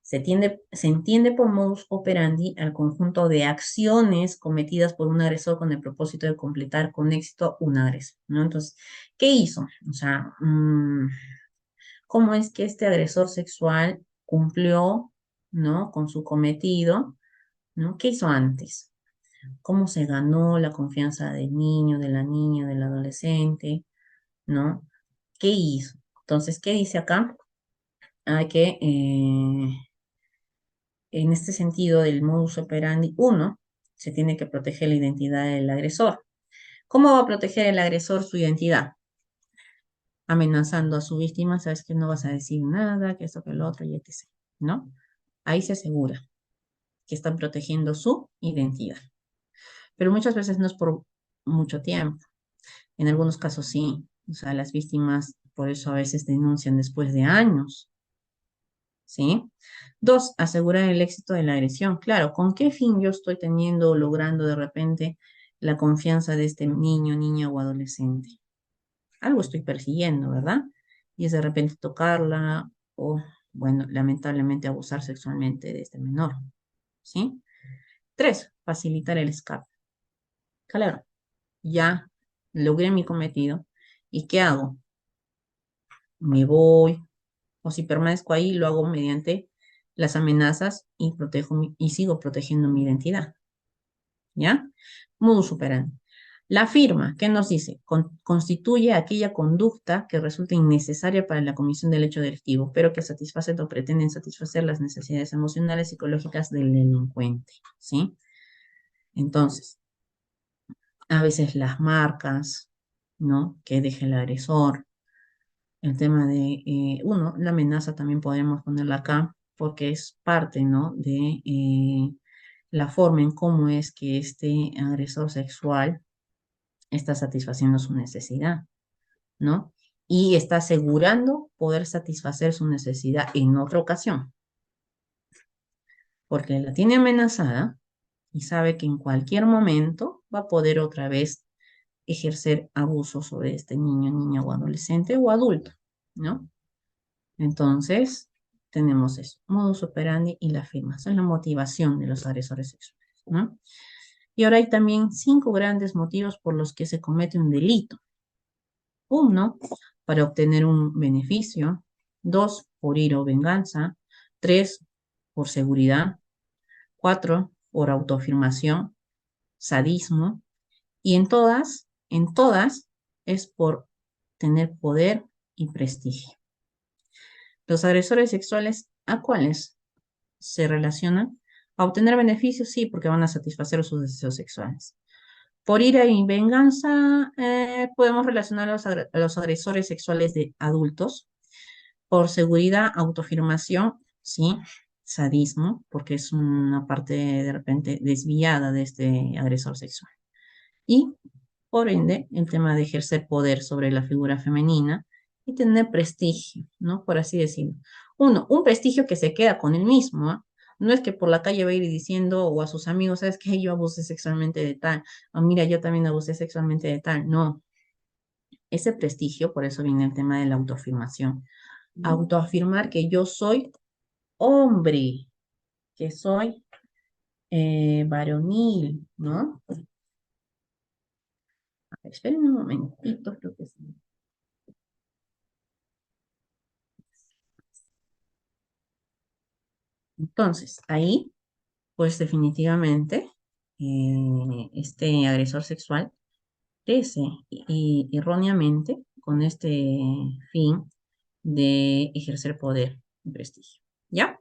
Se entiende por modus operandi al conjunto de acciones cometidas por un agresor con el propósito de completar con éxito una agresión, ¿no? Entonces, ¿qué hizo? O sea, ¿cómo es que este agresor sexual cumplió, ¿no? Con su cometido, ¿no? ¿Qué hizo antes? cómo se ganó la confianza del niño, de la niña, del adolescente, ¿no? ¿Qué hizo? Entonces, ¿qué dice acá? Hay que, en este sentido del modus operandi, uno, se tiene que proteger la identidad del agresor. ¿Cómo va a proteger el agresor su identidad? Amenazando a su víctima, sabes que no vas a decir nada, que esto, que lo otro, y etc. ¿No? Ahí se asegura que están protegiendo su identidad. Pero muchas veces no es por mucho tiempo. En algunos casos sí. O sea, las víctimas por eso a veces denuncian después de años. ¿Sí? Dos, asegurar el éxito de la agresión. Claro, ¿con qué fin yo estoy teniendo o logrando de repente la confianza de este niño, niña o adolescente? Algo estoy persiguiendo, ¿verdad? Y es de repente tocarla o, bueno, lamentablemente abusar sexualmente de este menor. ¿Sí? Tres, facilitar el escape. Claro, ya logré mi cometido. ¿Y qué hago? Me voy, o si permanezco ahí, lo hago mediante las amenazas y y sigo protegiendo mi identidad. ¿Ya? Modus operandi. La firma, ¿qué nos dice? Constituye aquella conducta que resulta innecesaria para la comisión del hecho delictivo, pero que satisface o pretenden satisfacer las necesidades emocionales y psicológicas del delincuente, ¿sí? Entonces, a veces las marcas, ¿no? Que deje el agresor, el tema de, uno, la amenaza también podemos ponerla acá, porque es parte, ¿no? De la forma en cómo es que este agresor sexual está satisfaciendo su necesidad, ¿no? Y está asegurando poder satisfacer su necesidad en otra ocasión, porque la tiene amenazada y sabe que en cualquier momento va a poder otra vez ejercer abuso sobre este niño, niña o adolescente o adulto, ¿no? Entonces, tenemos eso, modus operandi y la firma, son la motivación de los agresores sexuales, ¿no? Y ahora hay también 5 grandes motivos por los que se comete un delito. Uno, para obtener un beneficio. Dos, por ira o venganza. Tres, por seguridad. Cuatro, por autoafirmación, sadismo. Y en todas es por tener poder y prestigio. Los agresores sexuales, ¿a cuáles se relacionan? A obtener beneficios, sí, porque van a satisfacer sus deseos sexuales. Por ira y venganza, podemos relacionar a los agresores sexuales de adultos. Por seguridad, autoafirmación, sí. Sadismo, porque es una parte de repente desviada de este agresor sexual. Y, por ende, el tema de ejercer poder sobre la figura femenina y tener prestigio, ¿no? Por así decirlo. Uno, un prestigio que se queda con él mismo, ¿ah? No es que por la calle va a ir diciendo o a sus amigos, ¿sabes qué? Yo abusé sexualmente de tal. O mira, yo también abusé sexualmente de tal. No, ese prestigio, por eso viene el tema de la autoafirmación. Autoafirmar que yo soy hombre, que soy varonil, ¿no? A ver, esperen un momentito, creo que sí. Entonces, ahí, pues definitivamente, este agresor sexual crece y erróneamente con este fin de ejercer poder y prestigio. ¿Ya?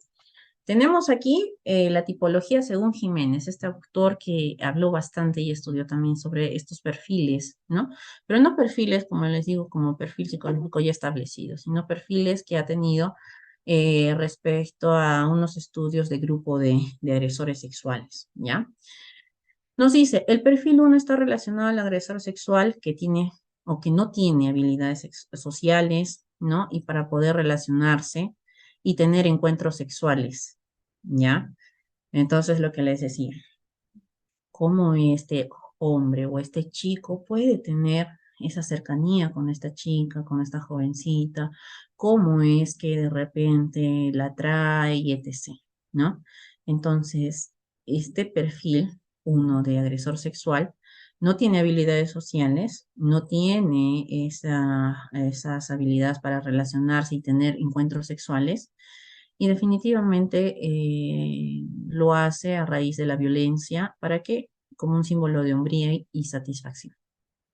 Tenemos aquí la tipología según Jiménez, este autor que habló bastante y estudió también sobre estos perfiles, ¿no? Pero no perfiles, como les digo, como perfil psicológico ya establecido, sino perfiles que ha tenido respecto a unos estudios de grupo de agresores sexuales, ¿ya? Nos dice, el perfil uno está relacionado al agresor sexual que tiene o que no tiene habilidades sociales, ¿no? Y para poder relacionarse y tener encuentros sexuales, ¿ya? Entonces, lo que les decía, cómo este hombre o este chico puede tener esa cercanía con esta chica, con esta jovencita, cómo es que de repente la trae y etc., ¿no? Entonces, este perfil, uno de agresor sexual, no tiene habilidades sociales, no tiene esas habilidades para relacionarse y tener encuentros sexuales, y definitivamente lo hace a raíz de la violencia. ¿Para qué? como un símbolo de hombría y satisfacción,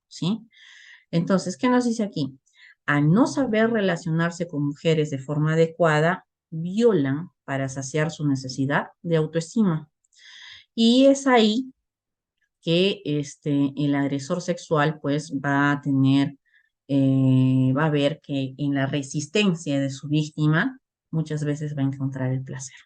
¿sí? Entonces, ¿qué nos dice aquí? Al no saber relacionarse con mujeres de forma adecuada, violan para saciar su necesidad de autoestima. Y es ahí que el agresor sexual pues va a tener, va a ver que en la resistencia de su víctima muchas veces va a encontrar el placer,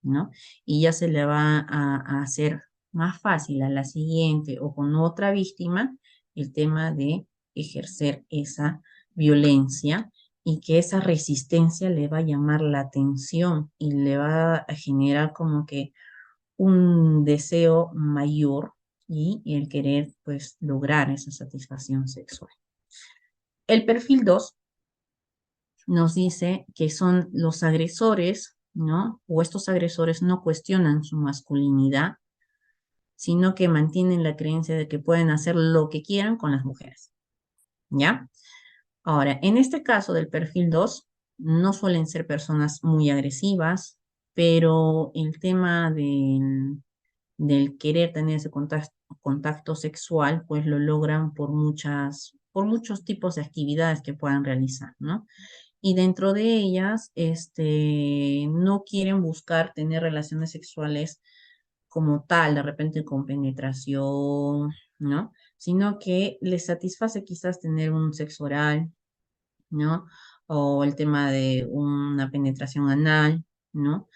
¿no? Y ya se le va a hacer más fácil a la siguiente o con otra víctima el tema de ejercer esa violencia y que esa resistencia le va a llamar la atención y le va a generar como que un deseo mayor y el querer pues lograr esa satisfacción sexual. El perfil 2 nos dice que son los agresores, ¿no? O estos agresores no cuestionan su masculinidad, sino que mantienen la creencia de que pueden hacer lo que quieran con las mujeres, ¿ya? Ahora, en este caso del perfil 2 no suelen ser personas muy agresivas, pero el tema del querer tener ese contacto sexual, pues lo logran por muchos tipos de actividades que puedan realizar, ¿no? Y dentro de ellas, no quieren buscar tener relaciones sexuales como tal, de repente con penetración, ¿no? Sino que les satisface quizás tener un sexo oral, ¿no? O el tema de una penetración anal, ¿no?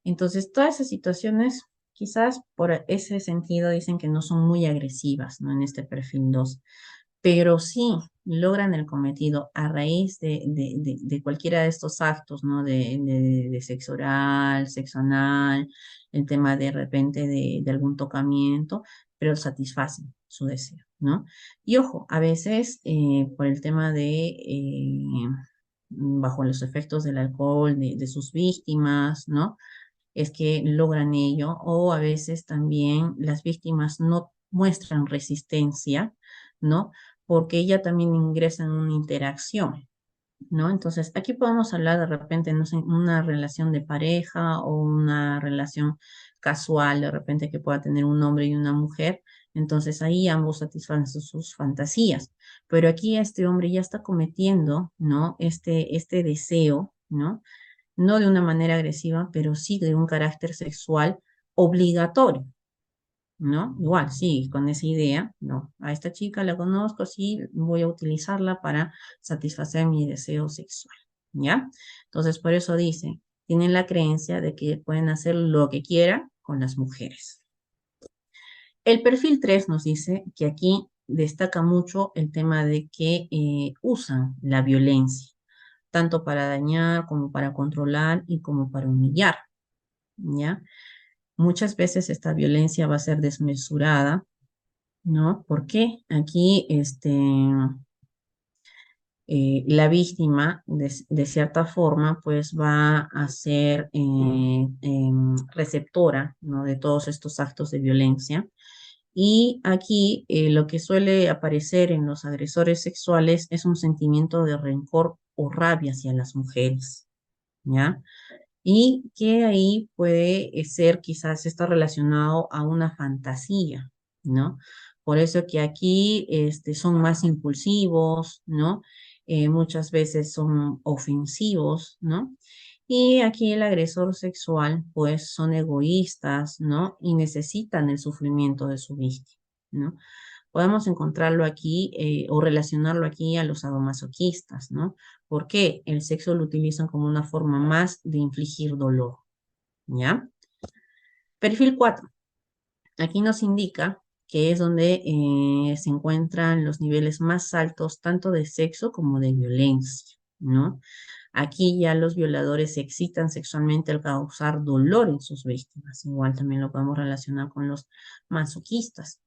Entonces, todas esas situaciones, quizás por ese sentido, dicen que no son muy agresivas, ¿no? En este perfil 2, pero sí logran el cometido a raíz de cualquiera de estos actos, ¿no? De sexo oral, sexo anal, el tema de repente de algún tocamiento, pero satisfacen su deseo, ¿no? Y ojo, a veces por el tema bajo los efectos del alcohol, de sus víctimas, ¿no? Es que logran ello, o a veces también las víctimas no muestran resistencia, ¿no? Porque ella también ingresa en una interacción, ¿no? Entonces, aquí podemos hablar de repente, no sé, una relación de pareja o una relación casual, de repente que pueda tener un hombre y una mujer. Entonces ahí ambos satisfacen sus fantasías. Pero aquí este hombre ya está cometiendo, ¿no? Este deseo, ¿no? No de una manera agresiva, pero sí de un carácter sexual obligatorio, ¿no? Igual, sí, con esa idea, no, a esta chica la conozco, sí, voy a utilizarla para satisfacer mi deseo sexual, ¿ya? Entonces, por eso dice, tienen la creencia de que pueden hacer lo que quieran con las mujeres. El perfil 3 nos dice que aquí destaca mucho el tema de que usan la violencia, tanto para dañar como para controlar y como para humillar, ¿ya? Muchas veces esta violencia va a ser desmesurada, ¿no? Porque aquí la víctima, de cierta forma, pues va a ser receptora, ¿no? De todos estos actos de violencia. Y aquí lo que suele aparecer en los agresores sexuales es un sentimiento de rencor o rabia hacia las mujeres, ¿ya? Y que ahí puede ser quizás esto relacionado a una fantasía, ¿no? Por eso que aquí son más impulsivos, ¿no? Muchas veces son ofensivos, ¿no? Y aquí el agresor sexual, pues son egoístas, ¿no? Y necesitan el sufrimiento de su víctima, ¿no? Podemos encontrarlo aquí o relacionarlo aquí a los sadomasoquistas, ¿no? Porque el sexo lo utilizan como una forma más de infligir dolor, ¿ya? Perfil 4. Aquí nos indica que es donde se encuentran los niveles más altos tanto de sexo como de violencia, ¿no? Aquí ya los violadores se excitan sexualmente al causar dolor en sus víctimas. Igual también lo podemos relacionar con los masoquistas,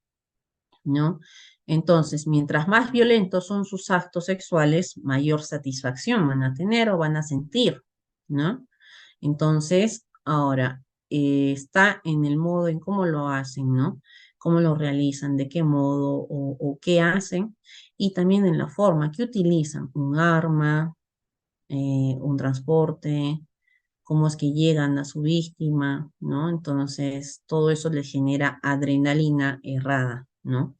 ¿no? Entonces, mientras más violentos son sus actos sexuales, mayor satisfacción van a tener o van a sentir, ¿no? Entonces, ahora, está en el modo en cómo lo hacen, ¿no? Cómo lo realizan, de qué modo o qué hacen, y también en la forma que utilizan un arma, un transporte, cómo es que llegan a su víctima, ¿no? Entonces, todo eso les genera adrenalina errada, ¿no?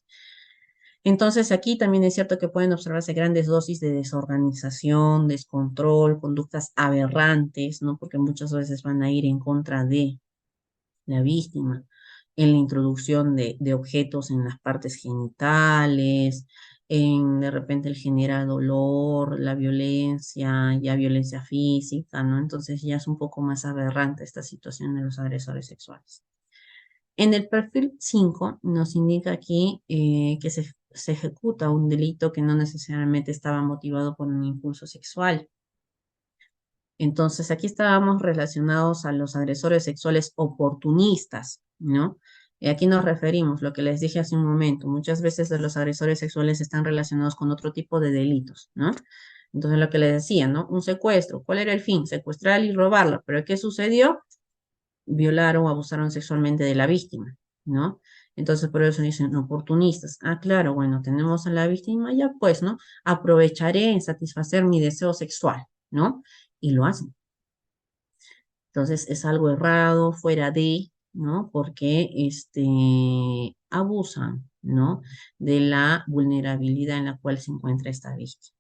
Entonces, aquí también es cierto que pueden observarse grandes dosis de desorganización, descontrol, conductas aberrantes, ¿no? Porque muchas veces van a ir en contra de la víctima, en la introducción de objetos en las partes genitales, en de repente el genera dolor, la violencia, ya violencia física, ¿no? Entonces ya es un poco más aberrante esta situación de los agresores sexuales. En el perfil 5 nos indica aquí que se ejecuta un delito que no necesariamente estaba motivado por un impulso sexual. Entonces, aquí estábamos relacionados a los agresores sexuales oportunistas, ¿no? Y aquí nos referimos, lo que les dije hace un momento, muchas veces los agresores sexuales están relacionados con otro tipo de delitos, ¿no? Entonces, lo que les decía, ¿no? Un secuestro, ¿cuál era el fin? Secuestrar y robarla, pero ¿qué sucedió? Violaron o abusaron sexualmente de la víctima, ¿no? Entonces, por eso dicen oportunistas. Ah, claro, bueno, tenemos a la víctima, ya pues, ¿no? Aprovecharé en satisfacer mi deseo sexual, ¿no? Y lo hacen. Entonces es algo errado, fuera de, ¿no? Porque abusan, ¿no? De la vulnerabilidad en la cual se encuentra esta víctima.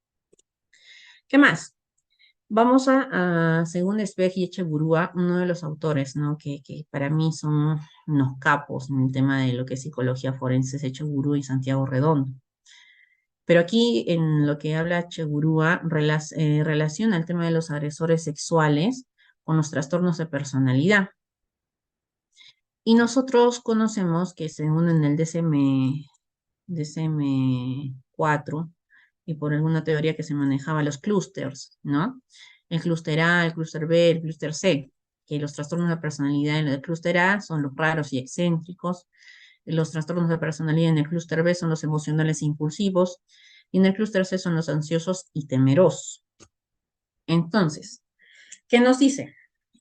¿Qué más? Vamos según Speck y Echeburúa, uno de los autores, ¿no? Que para mí son unos capos en el tema de lo que es psicología forense, es Echeburúa y Santiago Redondo. Pero aquí en lo que habla Echeburúa relaciona el tema de los agresores sexuales con los trastornos de personalidad. Y nosotros conocemos que según en el DSM-4 y por alguna teoría que se manejaba los clústeres, ¿no? El clúster A, el clúster B, el clúster C, que los trastornos de personalidad en el clúster A son los raros y excéntricos, los trastornos de personalidad en el clúster B son los emocionales e impulsivos, y en el clúster C son los ansiosos y temerosos. Entonces, ¿qué nos dice?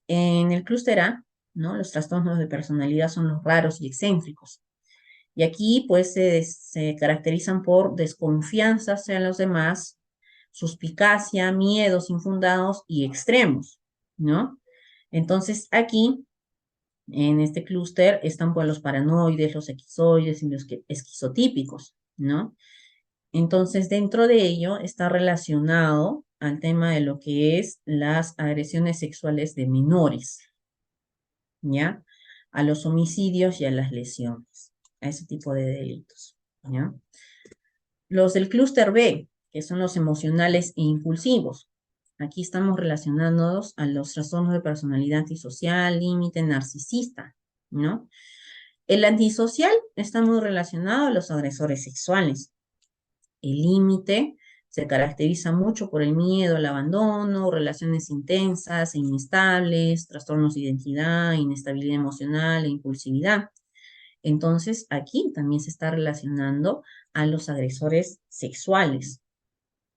En el clúster A, ¿no? Los trastornos de personalidad son los raros y excéntricos. Y aquí, pues, se caracterizan por desconfianza hacia los demás, suspicacia, miedos infundados y extremos, ¿no? Entonces, aquí, en este clúster, están pues los paranoides, los esquizoides y los esquizotípicos, ¿no? Entonces, dentro de ello está relacionado al tema de lo que es las agresiones sexuales de menores, ¿ya? A los homicidios y a las lesiones, a ese tipo de delitos, ¿ya? Los del clúster B, que son los emocionales e impulsivos. Aquí estamos relacionándonos a los trastornos de personalidad antisocial, límite, narcisista, ¿no? El antisocial está muy relacionado a los agresores sexuales. El límite se caracteriza mucho por el miedo al abandono, relaciones intensas e inestables, trastornos de identidad, inestabilidad emocional e impulsividad. Entonces, aquí también se está relacionando a los agresores sexuales,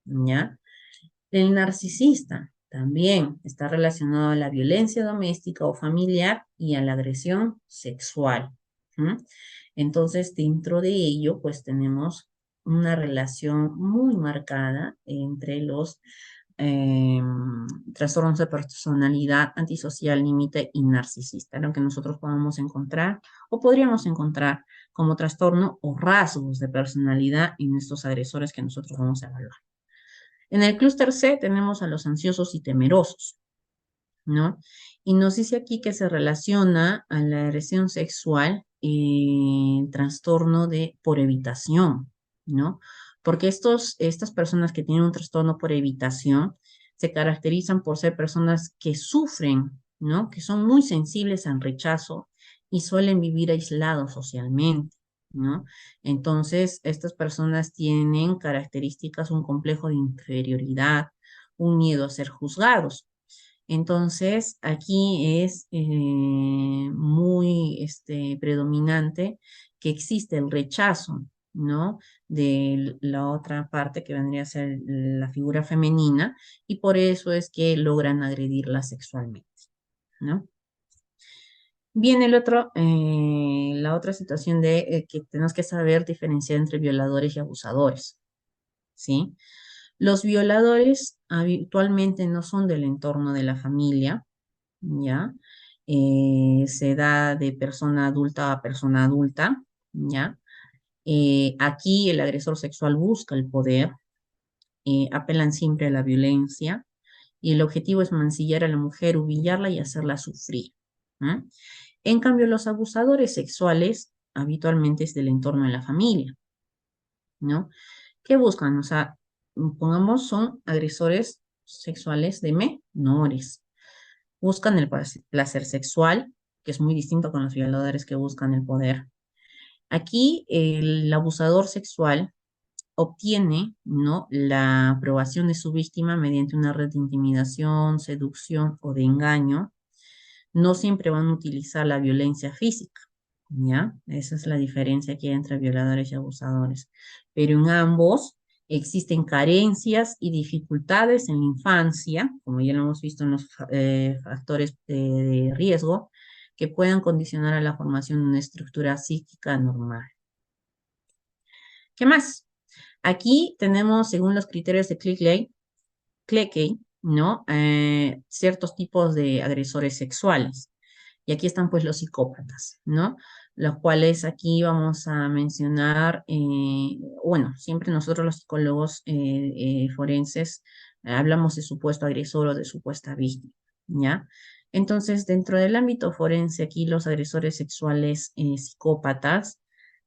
¿ya? El narcisista también está relacionado a la violencia doméstica o familiar y a la agresión sexual. ¿Mm? Entonces, dentro de ello, pues tenemos una relación muy marcada entre los eh, trastornos de personalidad antisocial, límite y narcisista, lo que nosotros podamos encontrar o podríamos encontrar como trastorno o rasgos de personalidad en estos agresores que nosotros vamos a evaluar. En el clúster C tenemos a los ansiosos y temerosos, ¿no? Y nos dice aquí que se relaciona a la agresión sexual trastorno de por evitación, ¿no? Porque estas personas que tienen un trastorno por evitación se caracterizan por ser personas que sufren, ¿no? Que son muy sensibles al rechazo y suelen vivir aislados socialmente, ¿no? Entonces, estas personas tienen características, un complejo de inferioridad, un miedo a ser juzgados. Entonces, aquí es muy predominante que existe el rechazo, ¿no? De la otra parte que vendría a ser la figura femenina, y por eso es que logran agredirla sexualmente, ¿no? Viene la otra situación de que tenemos que saber diferenciar entre violadores y abusadores, ¿sí? Los violadores habitualmente no son del entorno de la familia, ¿ya? Se da de persona adulta a persona adulta, ¿ya? Aquí el agresor sexual busca el poder, apelan siempre a la violencia y el objetivo es mancillar a la mujer, humillarla y hacerla sufrir. ¿Mm? En cambio, los abusadores sexuales habitualmente es del entorno de la familia, ¿no? ¿Qué buscan? O sea, pongamos, son agresores sexuales de menores. Buscan el placer sexual, que es muy distinto con los violadores que buscan el poder. Aquí el abusador sexual obtiene, ¿no?, la aprobación de su víctima mediante una red de intimidación, seducción o de engaño. No siempre van a utilizar la violencia física, ¿ya? Esa es la diferencia que hay entre violadores y abusadores. Pero en ambos existen carencias y dificultades en la infancia, como ya lo hemos visto en los factores de riesgo, que puedan condicionar a la formación de una estructura psíquica normal. ¿Qué más? Aquí tenemos, según los criterios de Cleckley, ¿no? Ciertos tipos de agresores sexuales. Y aquí están pues los psicópatas, ¿no? Los cuales aquí vamos a mencionar, bueno, siempre nosotros los psicólogos forenses hablamos de supuesto agresor o de supuesta víctima, ¿ya? Entonces, dentro del ámbito forense, aquí los agresores sexuales psicópatas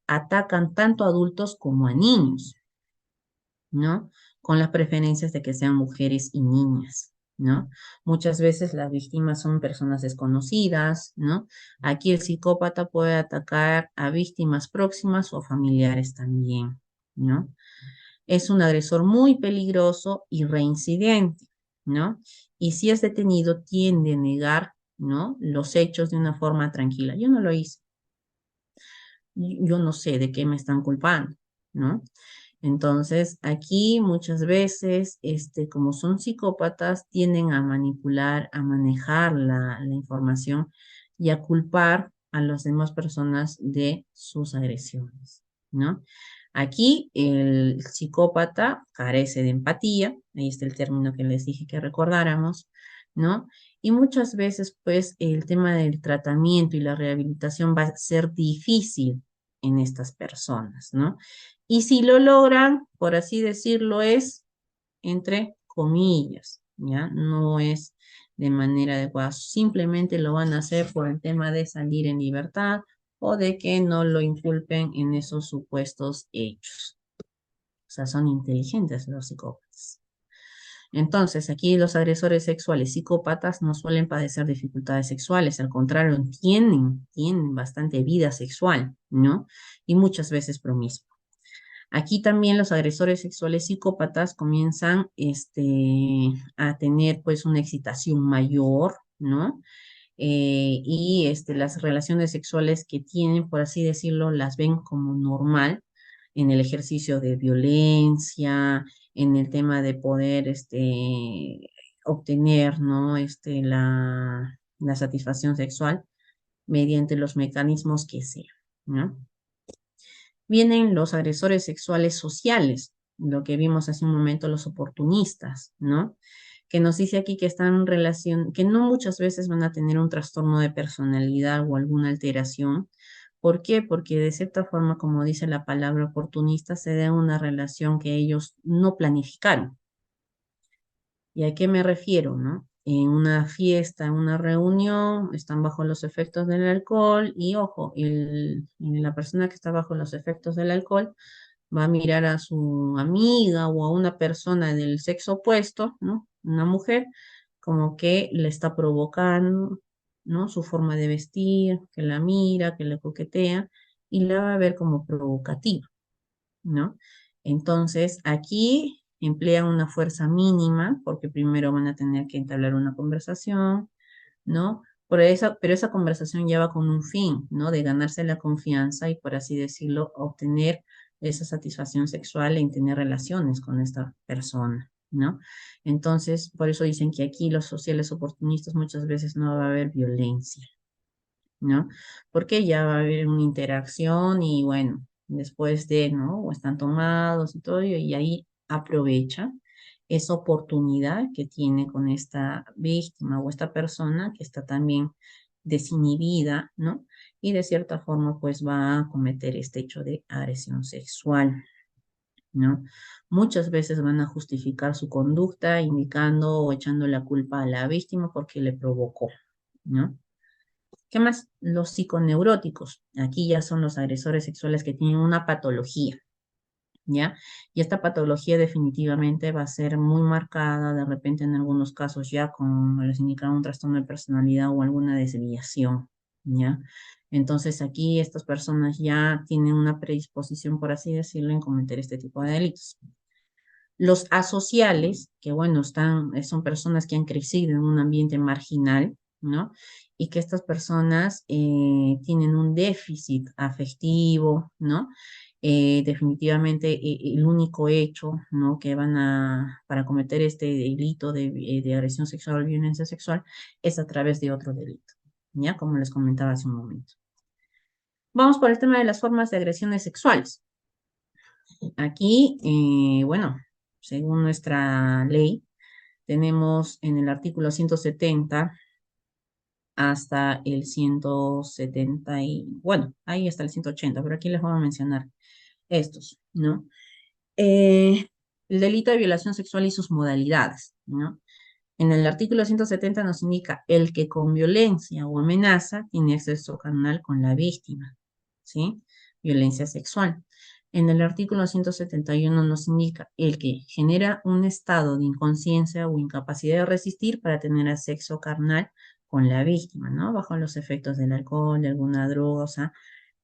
atacan tanto a adultos como a niños, ¿no? Con las preferencias de que sean mujeres y niñas, ¿no? Muchas veces las víctimas son personas desconocidas, ¿no? Aquí el psicópata puede atacar a víctimas próximas o familiares también, ¿no? Es un agresor muy peligroso y reincidente, ¿no? Y si es detenido, tiende a negar, ¿no?, los hechos de una forma tranquila. Yo no lo hice, yo no sé de qué me están culpando, ¿no? Entonces, aquí muchas veces, como son psicópatas, tienden a manipular, a manejar la información y a culpar a las demás personas de sus agresiones, ¿no? Aquí el psicópata carece de empatía, ahí está el término que les dije que recordáramos, ¿no? Y muchas veces, pues, el tema del tratamiento y la rehabilitación va a ser difícil en estas personas, ¿no? Y si lo logran, por así decirlo, es entre comillas, ¿ya? No es de manera adecuada. Simplemente lo van a hacer por el tema de salir en libertad o de que no lo inculpen en esos supuestos hechos. O sea, son inteligentes los psicópatas. Entonces, aquí los agresores sexuales psicópatas no suelen padecer dificultades sexuales, al contrario, tienen bastante vida sexual, ¿no? Y muchas veces promiscua. Aquí también los agresores sexuales psicópatas comienzan a tener pues una excitación mayor, ¿no? Y las relaciones sexuales que tienen, por así decirlo, las ven como normal en el ejercicio de violencia, en el tema de poder obtener, ¿no?, la satisfacción sexual mediante los mecanismos que sean, ¿no? Vienen los agresores sexuales sociales, lo que vimos hace un momento, los oportunistas, ¿no? Que nos dice aquí que están en relación, que no muchas veces van a tener un trastorno de personalidad o alguna alteración. ¿Por qué? Porque de cierta forma, como dice la palabra oportunista, se da una relación que ellos no planificaron. ¿Y a qué me refiero, no? En una fiesta, en una reunión, están bajo los efectos del alcohol y ojo, la persona que está bajo los efectos del alcohol va a mirar a su amiga o a una persona del sexo opuesto, ¿no? Una mujer, como que le está provocando, ¿no? Su forma de vestir, que la mira, que le coquetea y la va a ver como provocativa, ¿no? Entonces, aquí emplean una fuerza mínima porque primero van a tener que entablar una conversación, ¿no? Pero esa conversación ya va con un fin, ¿no? De ganarse la confianza y, por así decirlo, obtener esa satisfacción sexual en tener relaciones con esta persona, ¿no? Entonces, por eso dicen que aquí los sociales oportunistas muchas veces no va a haber violencia, ¿no? Porque ya va a haber una interacción y bueno, después de, ¿no? O están tomados y todo, y ahí aprovechan esa oportunidad que tiene con esta víctima o esta persona que está también desinhibida, ¿no? Y de cierta forma, pues va a cometer este hecho de agresión sexual, ¿no? Muchas veces van a justificar su conducta indicando o echando la culpa a la víctima porque le provocó, ¿no? ¿Qué más? Los psiconeuróticos. Aquí ya son los agresores sexuales que tienen una patología, ¿ya? Y esta patología definitivamente va a ser muy marcada, de repente en algunos casos ya con, les indica un trastorno de personalidad o alguna desviación, ¿ya? Entonces aquí estas personas ya tienen una predisposición, por así decirlo, en cometer este tipo de delitos. Los asociales, que bueno, son personas que han crecido en un ambiente marginal, ¿no? Y que estas personas tienen un déficit afectivo, ¿no? Definitivamente el único hecho, ¿no? Que van para cometer este delito de agresión sexual o violencia sexual es a través de otro delito, ¿ya? Como les comentaba hace un momento. Vamos por el tema de las formas de agresiones sexuales. Aquí, bueno, según nuestra ley, tenemos en el artículo 170 hasta el 170 y, bueno, ahí está el 180, pero aquí les voy a mencionar estos, ¿no? Eh, el delito de violación sexual y sus modalidades, ¿no? En el artículo 170 nos indica el que con violencia o amenaza tiene acceso carnal con la víctima, ¿sí? Violencia sexual. En el artículo 171 nos indica el que genera un estado de inconsciencia o incapacidad de resistir para tener sexo carnal con la víctima, ¿no? Bajo los efectos del alcohol, de alguna droga, o sea,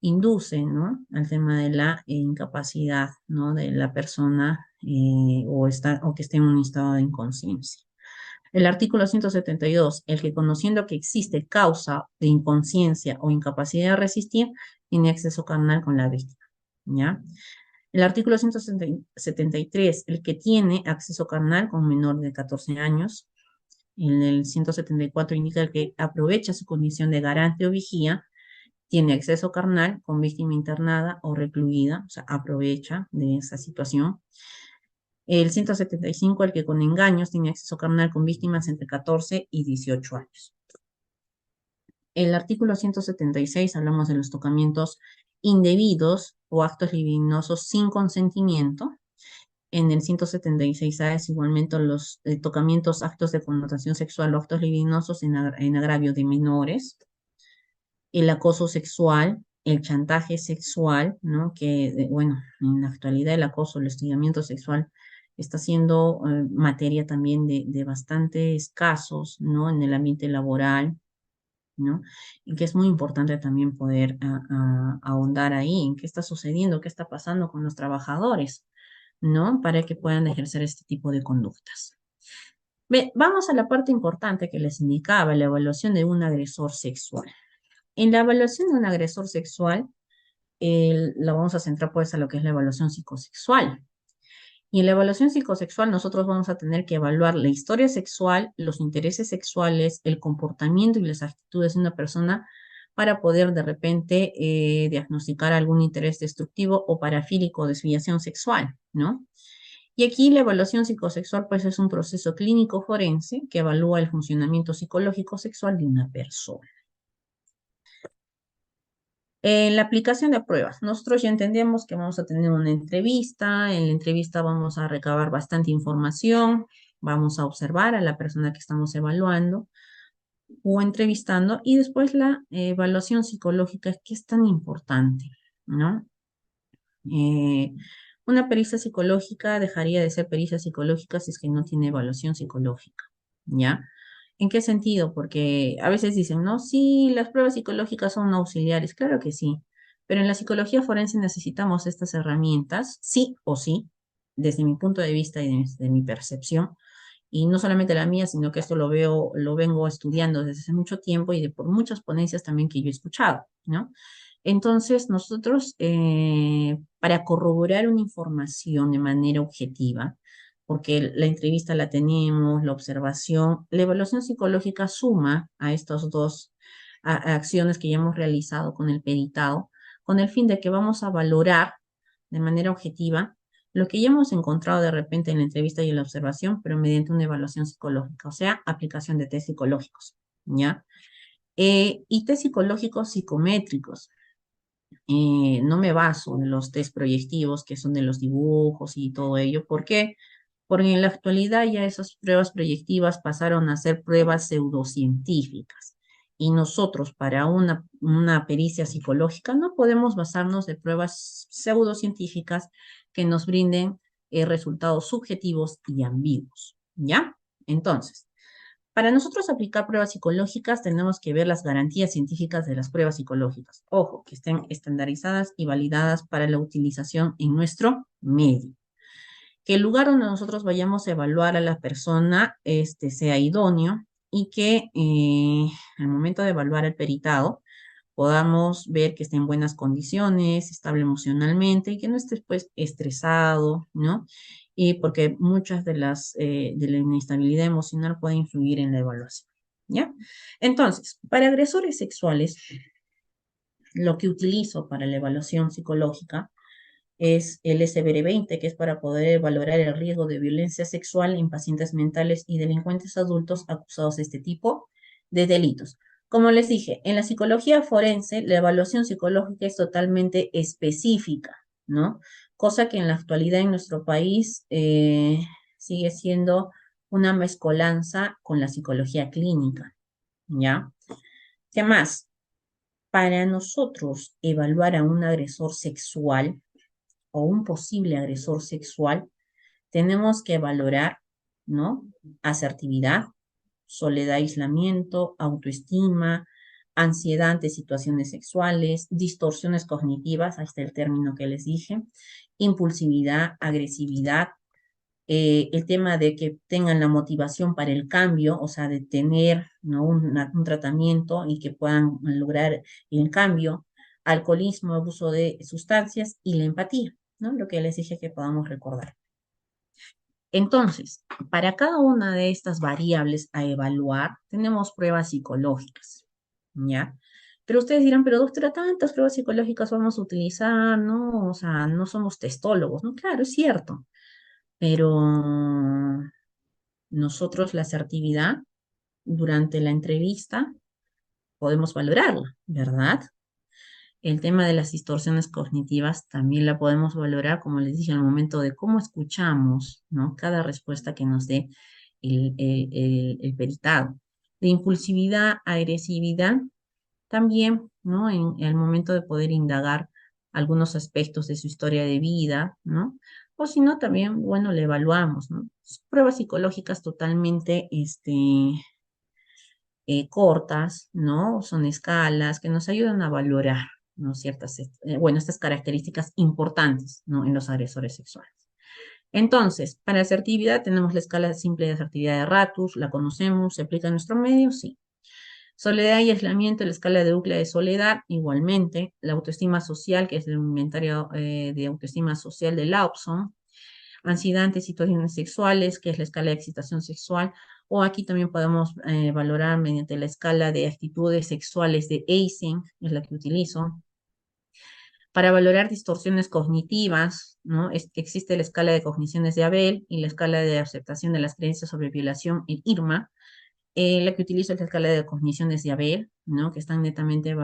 induce, ¿no? Al tema de la incapacidad, ¿no? De la persona o que esté en un estado de inconsciencia. El artículo 172, el que conociendo que existe causa de inconsciencia o incapacidad de resistir, tiene acceso carnal con la víctima, ¿ya? El artículo 173, el que tiene acceso carnal con menor de 14 años. En el 174 indica el que aprovecha su condición de garante o vigía, tiene acceso carnal con víctima internada o recluida, o sea, aprovecha de esa situación. El 175, el que con engaños tiene acceso carnal con víctimas entre 14 y 18 años. El artículo 176, hablamos de los tocamientos indebidos o actos libidinosos sin consentimiento. En el 176A es igualmente los tocamientos, actos de connotación sexual o actos libidinosos en agravio de menores. El acoso sexual, el chantaje sexual, ¿no? Que, bueno, en la actualidad el acoso, el hostigamiento sexual está siendo materia también de bastantes casos, ¿no? En el ambiente laboral, ¿no? Y que es muy importante también poder ahondar ahí en qué está sucediendo, qué está pasando con los trabajadores, ¿no? Para que puedan ejercer este tipo de conductas. Vamos a la parte importante que les indicaba, la evaluación de un agresor sexual. En la evaluación de un agresor sexual, la vamos a centrar pues a lo que es la evaluación psicosexual. Y en la evaluación psicosexual nosotros vamos a tener que evaluar la historia sexual, los intereses sexuales, el comportamiento y las actitudes de una persona para poder de repente diagnosticar algún interés destructivo o parafílico o desviación sexual, ¿no? Y aquí la evaluación psicosexual pues es un proceso clínico forense que evalúa el funcionamiento psicológico sexual de una persona. En la aplicación de pruebas, nosotros ya entendemos que vamos a tener una entrevista, en la entrevista vamos a recabar bastante información, vamos a observar a la persona que estamos evaluando o entrevistando y después la evaluación psicológica, que es tan importante, ¿no? Eh, una pericia psicológica dejaría de ser pericia psicológica si es que no tiene evaluación psicológica, ¿ya? ¿En qué sentido? Porque a veces dicen, no, sí, las pruebas psicológicas son auxiliares, claro que sí, pero en la psicología forense necesitamos estas herramientas, sí o sí, desde mi punto de vista y desde mi percepción, y no solamente la mía, sino que esto lo vengo estudiando desde hace mucho tiempo y por muchas ponencias también que yo he escuchado, ¿no? Entonces, nosotros, para corroborar una información de manera objetiva, porque la entrevista la tenemos, la observación, la evaluación psicológica suma a estas dos acciones que ya hemos realizado con el peritado, con el fin de que vamos a valorar de manera objetiva lo que ya hemos encontrado de repente en la entrevista y en la observación, pero mediante una evaluación psicológica, o sea, aplicación de test psicológicos, ¿ya? Y test psicológicos psicométricos. No me baso en los test proyectivos, que son de los dibujos y todo ello. ¿Por qué? Porque en la actualidad ya esas pruebas proyectivas pasaron a ser pruebas pseudocientíficas. Y nosotros, para una pericia psicológica, no podemos basarnos de pruebas pseudocientíficas que nos brinden resultados subjetivos y ambiguos. ¿Ya? Entonces, para nosotros aplicar pruebas psicológicas tenemos que ver las garantías científicas de las pruebas psicológicas. Ojo, que estén estandarizadas y validadas para la utilización en nuestro medio. Que el lugar donde nosotros vayamos a evaluar a la persona sea idóneo y que al momento de evaluar el peritado podamos ver que esté en buenas condiciones, estable emocionalmente y que no esté pues estresado, ¿no? Y porque muchas de la inestabilidad emocional puede influir en la evaluación, ¿ya? Entonces, para agresores sexuales, lo que utilizo para la evaluación psicológica es el SBR-20, que es para poder valorar el riesgo de violencia sexual en pacientes mentales y delincuentes adultos acusados de este tipo de delitos. Como les dije, en la psicología forense, la evaluación psicológica es totalmente específica, ¿no? Cosa que en la actualidad en nuestro país sigue siendo una mezcolanza con la psicología clínica, ¿ya? ¿Qué más? Para nosotros evaluar a un agresor sexual, o un posible agresor sexual, tenemos que valorar, ¿no? Asertividad, soledad, aislamiento, autoestima, ansiedad ante situaciones sexuales, distorsiones cognitivas, ahí está el término que les dije, impulsividad, agresividad, el tema de que tengan la motivación para el cambio, o sea, de tener, ¿no? Un tratamiento y que puedan lograr el cambio, alcoholismo, abuso de sustancias y la empatía, ¿no? Lo que les dije que podamos recordar. Entonces, para cada una de estas variables a evaluar, tenemos pruebas psicológicas, ¿ya? Pero ustedes dirán, pero doctora, tantas pruebas psicológicas vamos a utilizar, ¿no? O sea, no somos testólogos, ¿no? Claro, es cierto, pero nosotros la asertividad durante la entrevista podemos valorarla, ¿verdad? El tema de las distorsiones cognitivas también la podemos valorar, como les dije, al momento de cómo escuchamos, ¿no? Cada respuesta que nos dé el peritado. De impulsividad, agresividad, también, ¿no? En el momento de poder indagar algunos aspectos de su historia de vida, ¿no? O si no, también, bueno, le evaluamos, ¿no? Pruebas psicológicas totalmente, cortas, ¿no? Son escalas que nos ayudan a valorar, ¿no? Ciertas, bueno, estas características importantes, ¿no? En los agresores sexuales. Entonces, para asertividad tenemos la escala simple de asertividad de Ratus, la conocemos, se aplica en nuestro medio, sí. Soledad y aislamiento, la escala de Ukla de soledad, igualmente. La autoestima social, que es el inventario de autoestima social de Laupson. Ansiedad ante situaciones sexuales, que es la escala de excitación sexual. O aquí también podemos valorar mediante la escala de actitudes sexuales de Eysenck, es la que utilizo. Para valorar distorsiones cognitivas, ¿no? Existe la escala de cogniciones de Abel y la escala de aceptación de las creencias sobre violación en IRMA. La que utilizo es la escala de cogniciones de Abel, ¿no? Que están netamente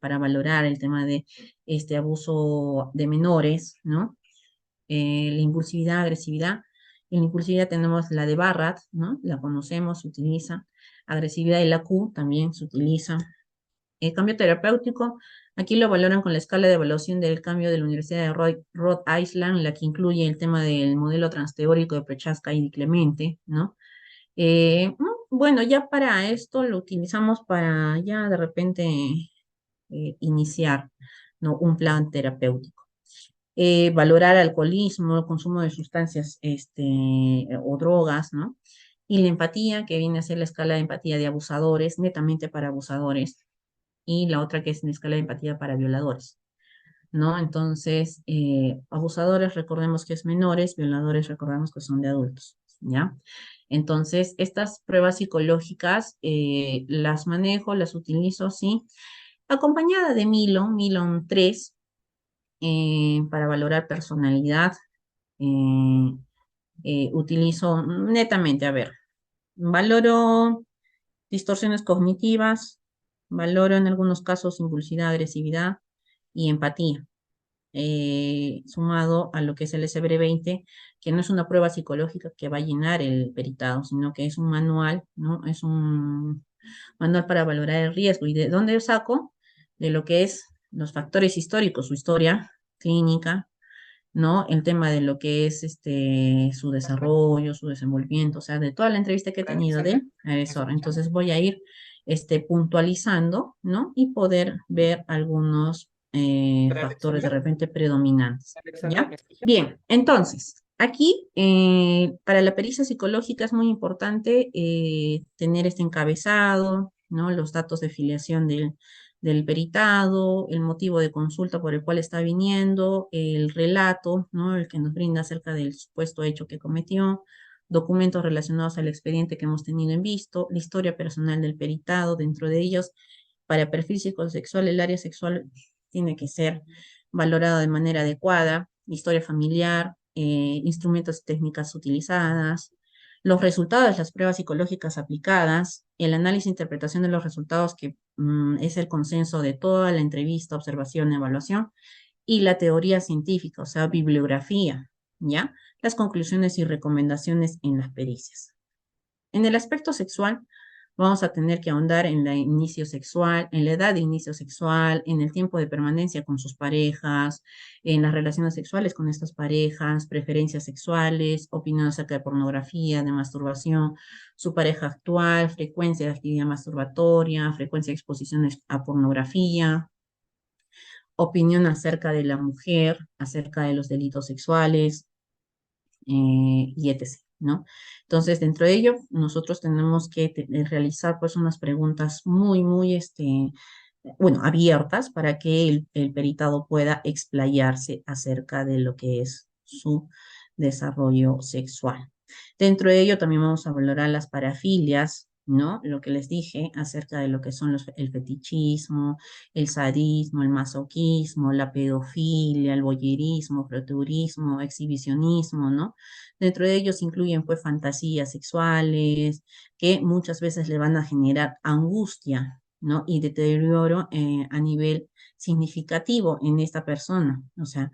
para valorar el tema de este abuso de menores, ¿no? La impulsividad, agresividad. En la impulsividad tenemos la de Barrat, ¿no? La conocemos, se utiliza. Agresividad y la Q también se utiliza. El cambio terapéutico, aquí lo valoran con la escala de evaluación del cambio de la Universidad de Rhode Island, la que incluye el tema del modelo transteórico de Prochaska y Clemente, ¿no? Bueno, ya para esto lo utilizamos para ya de repente iniciar, ¿no? Un plan terapéutico. Valorar alcoholismo, el consumo de sustancias o drogas, ¿no? Y la empatía, que viene a ser la escala de empatía de abusadores, netamente para abusadores, y la otra que es la escala de empatía para violadores, ¿no? Entonces, abusadores recordemos que es menores, violadores recordemos que son de adultos, ¿ya? Entonces, estas pruebas psicológicas las manejo, las utilizo, sí, acompañada de Milon 3, para valorar personalidad, utilizo netamente, a ver, valoro distorsiones cognitivas, valoro en algunos casos impulsividad, agresividad y empatía, sumado a lo que es el SBR-20, que no es una prueba psicológica que va a llenar el peritado, sino que es un manual, ¿no? Es un manual para valorar el riesgo. ¿Y de dónde saco? De lo que es los factores históricos, su historia clínica, ¿no? El tema de lo que es su desarrollo, su desenvolvimiento, o sea, de toda la entrevista que he tenido del agresor. Entonces voy a ir puntualizando, ¿no? Y poder ver algunos factores de repente predominantes, ¿ya? Bien, entonces, aquí para la pericia psicológica es muy importante tener este encabezado, ¿no? Los datos de filiación del peritado, el motivo de consulta por el cual está viniendo, el relato, ¿no? El que nos brinda acerca del supuesto hecho que cometió, documentos relacionados al expediente que hemos tenido en visto, la historia personal del peritado, dentro de ellos, para perfil psicosexual, el área sexual tiene que ser valorado de manera adecuada, historia familiar, instrumentos y técnicas utilizadas, los resultados de las pruebas psicológicas aplicadas, el análisis e interpretación de los resultados que es el consenso de toda la entrevista, observación, evaluación, y la teoría científica, o sea, bibliografía, ¿ya? Las conclusiones y recomendaciones en las pericias. En el aspecto sexual, vamos a tener que ahondar en la inicio sexual, en la edad de inicio sexual, en el tiempo de permanencia con sus parejas, en las relaciones sexuales con estas parejas, preferencias sexuales, opinión acerca de pornografía, de masturbación, su pareja actual, frecuencia de actividad masturbatoria, frecuencia de exposiciones a pornografía, opinión acerca de la mujer, acerca de los delitos sexuales, y etc., ¿no? Entonces, dentro de ello, nosotros tenemos que realizar pues unas preguntas muy, bueno, abiertas para que el peritado pueda explayarse acerca de lo que es su desarrollo sexual. Dentro de ello también vamos a valorar las parafilias, ¿no? Lo que les dije acerca de lo que son el fetichismo, el sadismo, el masoquismo, la pedofilia, el voyerismo, proteurismo, exhibicionismo, ¿no? Dentro de ellos incluyen pues fantasías sexuales que muchas veces le van a generar angustia, ¿no? Y deterioro a nivel significativo en esta persona, o sea,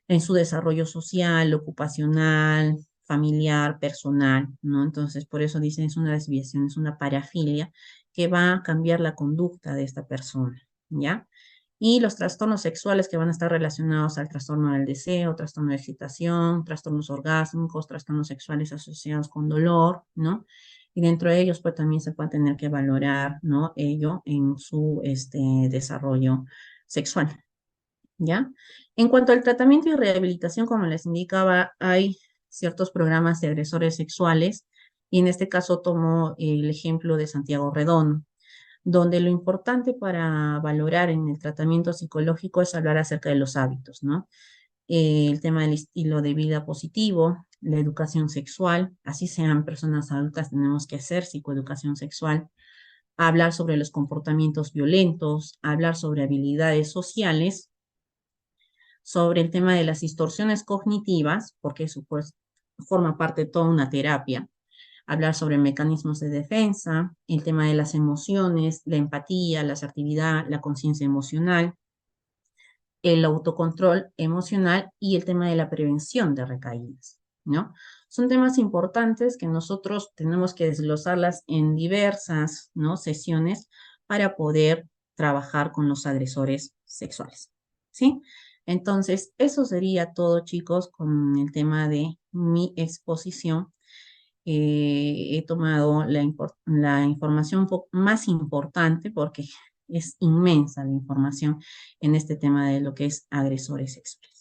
en su desarrollo social, ocupacional, familiar, personal, ¿no? Entonces, por eso dicen es una desviación, es una parafilia que va a cambiar la conducta de esta persona, ¿ya? Y los trastornos sexuales que van a estar relacionados al trastorno del deseo, trastorno de excitación, trastornos orgásmicos, trastornos sexuales asociados con dolor, ¿no? Y dentro de ellos, pues también se puede tener que valorar, ¿no? Ello en su desarrollo sexual, ¿ya? En cuanto al tratamiento y rehabilitación, como les indicaba, hay ciertos programas de agresores sexuales, y en este caso tomo el ejemplo de Santiago Redondo, donde lo importante para valorar en el tratamiento psicológico es hablar acerca de los hábitos, ¿no? El tema del estilo de vida positivo, la educación sexual, así sean personas adultas, tenemos que hacer psicoeducación sexual, hablar sobre los comportamientos violentos, hablar sobre habilidades sociales, sobre el tema de las distorsiones cognitivas, porque eso pues forma parte de toda una terapia, hablar sobre mecanismos de defensa, el tema de las emociones, la empatía, la asertividad, la conciencia emocional, el autocontrol emocional y el tema de la prevención de recaídas, ¿no? Son temas importantes que nosotros tenemos que desglosarlas en diversas, ¿no? sesiones para poder trabajar con los agresores sexuales, ¿sí? Entonces, eso sería todo, chicos, con el tema de mi exposición. He tomado la información más importante porque es inmensa la información en este tema de lo que es agresores sexuales.